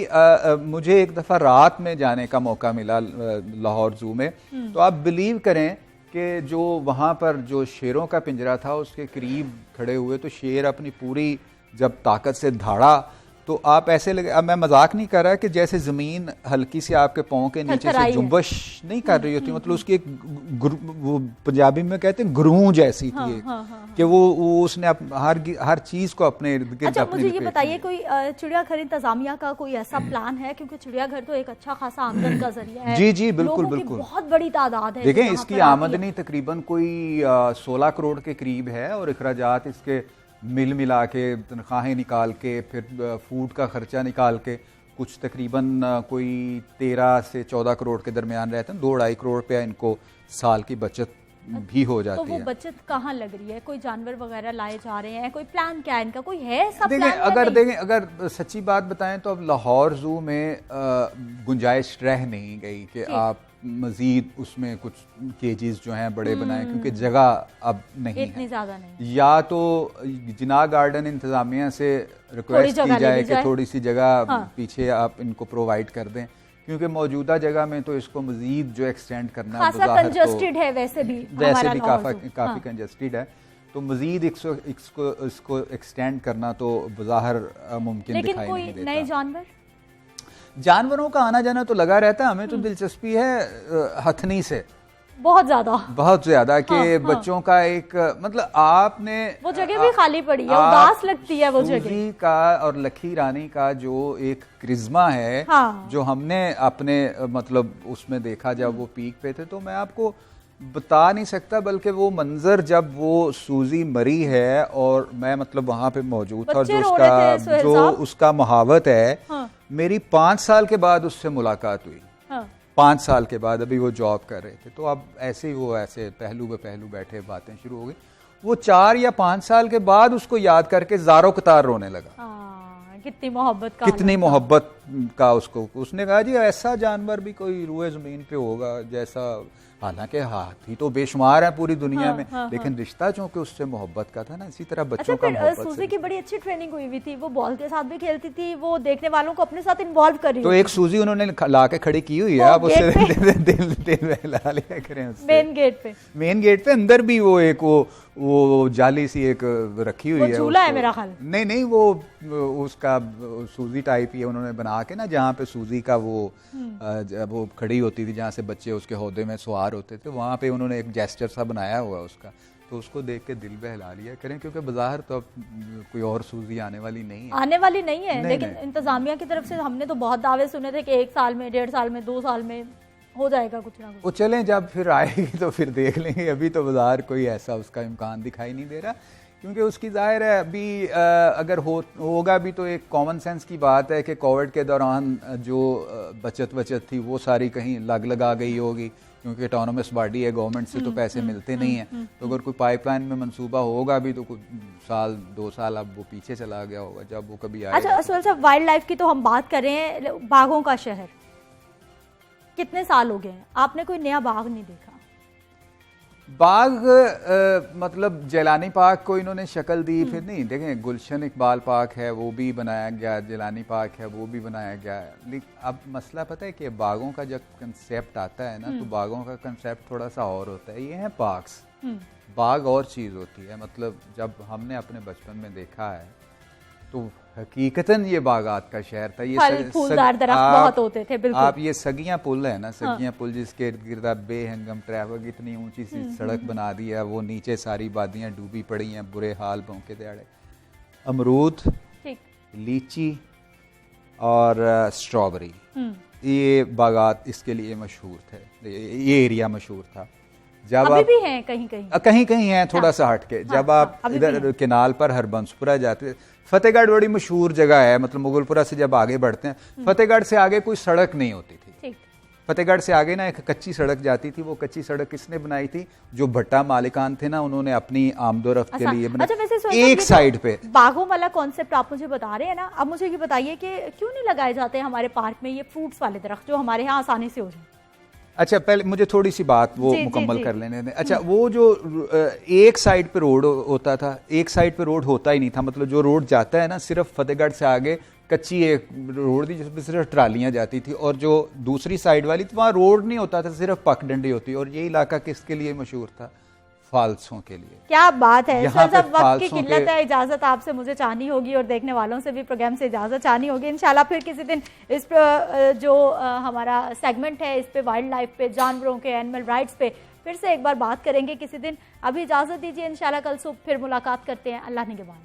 मुझे एक दफ़ा रात में जाने का मौका मिला लाहौर ज़ू में, तो आप बिलीव करें कि जो वहाँ पर जो शेरों का पिंजरा था उसके करीब खड़े हुए तो शेर अपनी पूरी जब ताकत से दहाड़ा तो आप ऐसे लगे, अब मैं मजाक नहीं कर रहा कि जैसे ज़मीन हल्की सी आपके पाँव के नीचे से जुम्बश नहीं कर रही होती, मतलब उसकी एक वो पंजाबी में कहते हैं ग्रूं जैसी थी कि वो उसने हर चीज़ को अपने इर्द गिर्द। अच्छा, मुझे ये बताइए कोई चिड़ियाघर इंतजामिया का कोई ऐसा प्लान है, क्योंकि चिड़ियाघर तो एक अच्छा खासा आमदन का जरिया है। जी बिल्कुल बिल्कुल, बहुत बड़ी तादाद है। देखें इसकी आमदनी तकरीबन कोई 16 करोड़ के करीब है, और अखराजात इसके मिला के तनख्वाहें निकाल के फिर फूड का खर्चा निकाल के कुछ तकरीबन कोई 13 से 14 करोड़ के दरमियान रहते हैं। 2-2.5 करोड़ रुपया इनको साल की बचत भी हो जाती है। तो वो बचत कहाँ लग रही है? कोई जानवर वगैरह लाए जा रहे हैं? कोई प्लान क्या है इनका? कोई है सब प्लान? अगर सच्ची बात बताएं तो अब लाहौर ज़ू में गुंजाइश रह नहीं गई कि आप मजीद उसमें कुछ केजेस जो हैं बड़े बनाएं, क्योंकि जगह अब नहीं इतनी ज़्यादा नहीं। या तो जिना गार्डन इंतजामिया से रिक्वेस्ट की जाए कि थोड़ी सी जगह पीछे आप इनको प्रोवाइड कर दें, क्योंकि मौजूदा जगह में तो इसको मजीद जो एक्सटेंड करना कंजस्टेड है, वैसे भी काफी कंजस्टेड है, तो मजीद इसको एक्सटेंड करना तो बज़ाहिर मुमकिन दिखाई नहीं देता। नए जानवरों का आना जाना तो लगा रहता है। हमें तो दिलचस्पी है हथनी से, बहुत ज्यादा कि हाँ, बच्चों का एक मतलब आपने वो जगह भी खाली पड़ी है, उदास लगती है वो जगह। सूजी का और लखी रानी का जो एक क्रिज्मा है, हाँ। जो हमने अपने मतलब उसमें देखा जब वो पीक पे थे, तो मैं आपको बता नहीं सकता, बल्कि वो मंजर जब वो सूजी मरी है और मैं मतलब वहां पे मौजूद था, जो उसका मुहावत है, हाँ। मेरी 5 साल के बाद उससे मुलाकात हुई, हाँ। 5 साल के बाद, अभी वो जॉब कर रहे थे, तो अब ऐसे ही वो ऐसे पहलू पे पहलू बैठे बातें शुरू हो गई। वो 4 या 5 साल के बाद उसको याद करके ज़ारो कतार रोने लगा। कितनी मोहब्बत का उसने कहा जी ऐसा जानवर भी कोई रूए जमीन पे होगा जैसा, हालांकि हाथी तो बेशुमार है पूरी दुनिया में, लेकिन रिश्ता चूंकि उससे मोहब्बत का था ना, इसी तरह बच्चों का मोहब्बत। सूजी की बड़ी अच्छी ट्रेनिंग हुई हुई थी, वो बॉल के साथ भी खेलती थी, वो देखने वालों को अपने साथ इन्वॉल्व कर रही तो एक सूजी उन्होंने ला के खड़ी की हुई है, आप उससे दिल बहला लिया करें उससे। मेन गेट पे अंदर भी वो एक वो जाली सी एक रखी हुई है, झूला है मेरा ख्याल। नहीं वो उसका सूजी टाइप ही है, उन्होंने बना के ना, जहाँ पे सूजी का वो खड़ी होती थी, जहाँ से बच्चे उसके होदे में सवार होते थे, वहाँ पे उन्होंने एक जेस्चर सा बनाया हुआ उसका, तो उसको देख के दिल बहला लिया करें, क्योंकि बाजार तो अब कोई और सूजी आने वाली नहीं है, लेकिन इंतजामिया की तरफ से हमने तो बहुत दावे सुने थे कि 1 साल में, 1.5 साल में, 2 साल में हो जाएगा कुछ ना कुछ। वो चलें, जब फिर आएगी तो फिर देख लेंगे, अभी तो बाजार कोई ऐसा उसका इम्कान दिखाई नहीं दे रहा, क्योंकि उसकी जाहिर है अभी अगर होगा भी तो एक कॉमन सेंस की बात है कि कोविड के दौरान जो बचत थी वो सारी कहीं लगा गई होगी, क्योंकि ऑटोनोमस बॉडी है, गवर्नमेंट से तो पैसे मिलते नहीं हैं, तो अगर कोई पाइपलाइन में मंसूबा होगा भी तो कुछ साल 2 साल अब वो पीछे चला गया होगा जब वो कभी आएगा। अच्छा असुल साहब, वाइल्ड लाइफ की तो हम बात कर रहे हैं, बाघों का शहर कितने साल हो गए हैं, आपने कोई नया बाघ नहीं देखा? बाघ मतलब जैलानी पार्क को इन्होंने शक्ल दी, फिर नहीं देखें, गुलशन इकबाल पार्क है वो भी बनाया गया, जैलानी पार्क है वो भी बनाया गया, लेकिन अब मसला पता है कि बाघों का जब कंसेप्ट आता है ना, तो बाघों का कंसेप्ट थोड़ा सा और होता है। ये है पार्क्स, बाघ और चीज़ होती है, मतलब जब हमने अपने बचपन में देखा है तो हकीकतन ये बागात का शहर था, ये फूलदार दरख्त बहुत होते थे, बिल्कुल। आप ये सगियां पुल है ना, सगियां पुल जिसके इर्द गिर्द बेहंगम ट्रैफिक, इतनी ऊंची सी सड़क बना दी है, वो नीचे सारी वादियां डूबी पड़ी हैं, बुरे हाल भौंके दिहाड़े। अमरूद, लीची और स्ट्रॉबेरी, ये बागात इसके लिए मशहूर थे, ये एरिया मशहूर था। जब अभी भी हैं कहीं हैं थोड़ा सा हटके, जब आप इधर केनाल पर हरबंसपुरा जाते, फतेहगढ़ बड़ी मशहूर जगह है, मतलब मुगलपुरा से जब आगे बढ़ते हैं, फतेहगढ़ से आगे कोई सड़क नहीं होती थी, फतेहगढ़ से आगे ना एक कच्ची सड़क जाती थी, वो कच्ची सड़क किसने बनाई थी? जो भट्टा मालिकान थे ना, उन्होंने अपनी आमदोरफ्त के लिए बनाई, एक साइड पे। बागों वाला कॉन्सेप्ट आप मुझे बता रहे हैं ना, अब मुझे ये बताइए कि क्यों नहीं लगाए जाते हैं हमारे पार्क में ये फ्रूट्स वाले दरख्त जो हमारे यहाँ आसानी से हो जाए? अच्छा पहले मुझे थोड़ी सी बात वो मुकम्मल कर लेने दें। अच्छा, वो जो एक साइड पे रोड होता था, एक साइड पे रोड होता ही नहीं था, मतलब जो रोड जाता है ना, सिर्फ फतेहगढ़ से आगे कच्ची एक रोड थी जिसमें सिर्फ ट्रालियां जाती थी, और जो दूसरी साइड वाली थी वहाँ रोड नहीं होता था, सिर्फ पगडंडी होती। और ये इलाका किसके लिए मशहूर था? फालसों के लिए। क्या बात है, सब वक्त की किल्लत है। इजाजत आपसे मुझे चाहनी होगी और देखने वालों से भी प्रोग्राम से इजाजत चाहनी होगी। इंशाल्लाह फिर किसी दिन इस पर जो हमारा सेगमेंट है, इस पे वाइल्ड लाइफ पे, जानवरों के, एनिमल राइट्स पे फिर से एक बार बात करेंगे किसी दिन। अभी इजाजत दीजिए, इंशाल्लाह कल सुबह फिर मुलाकात करते हैं। अल्लाह निगहबान।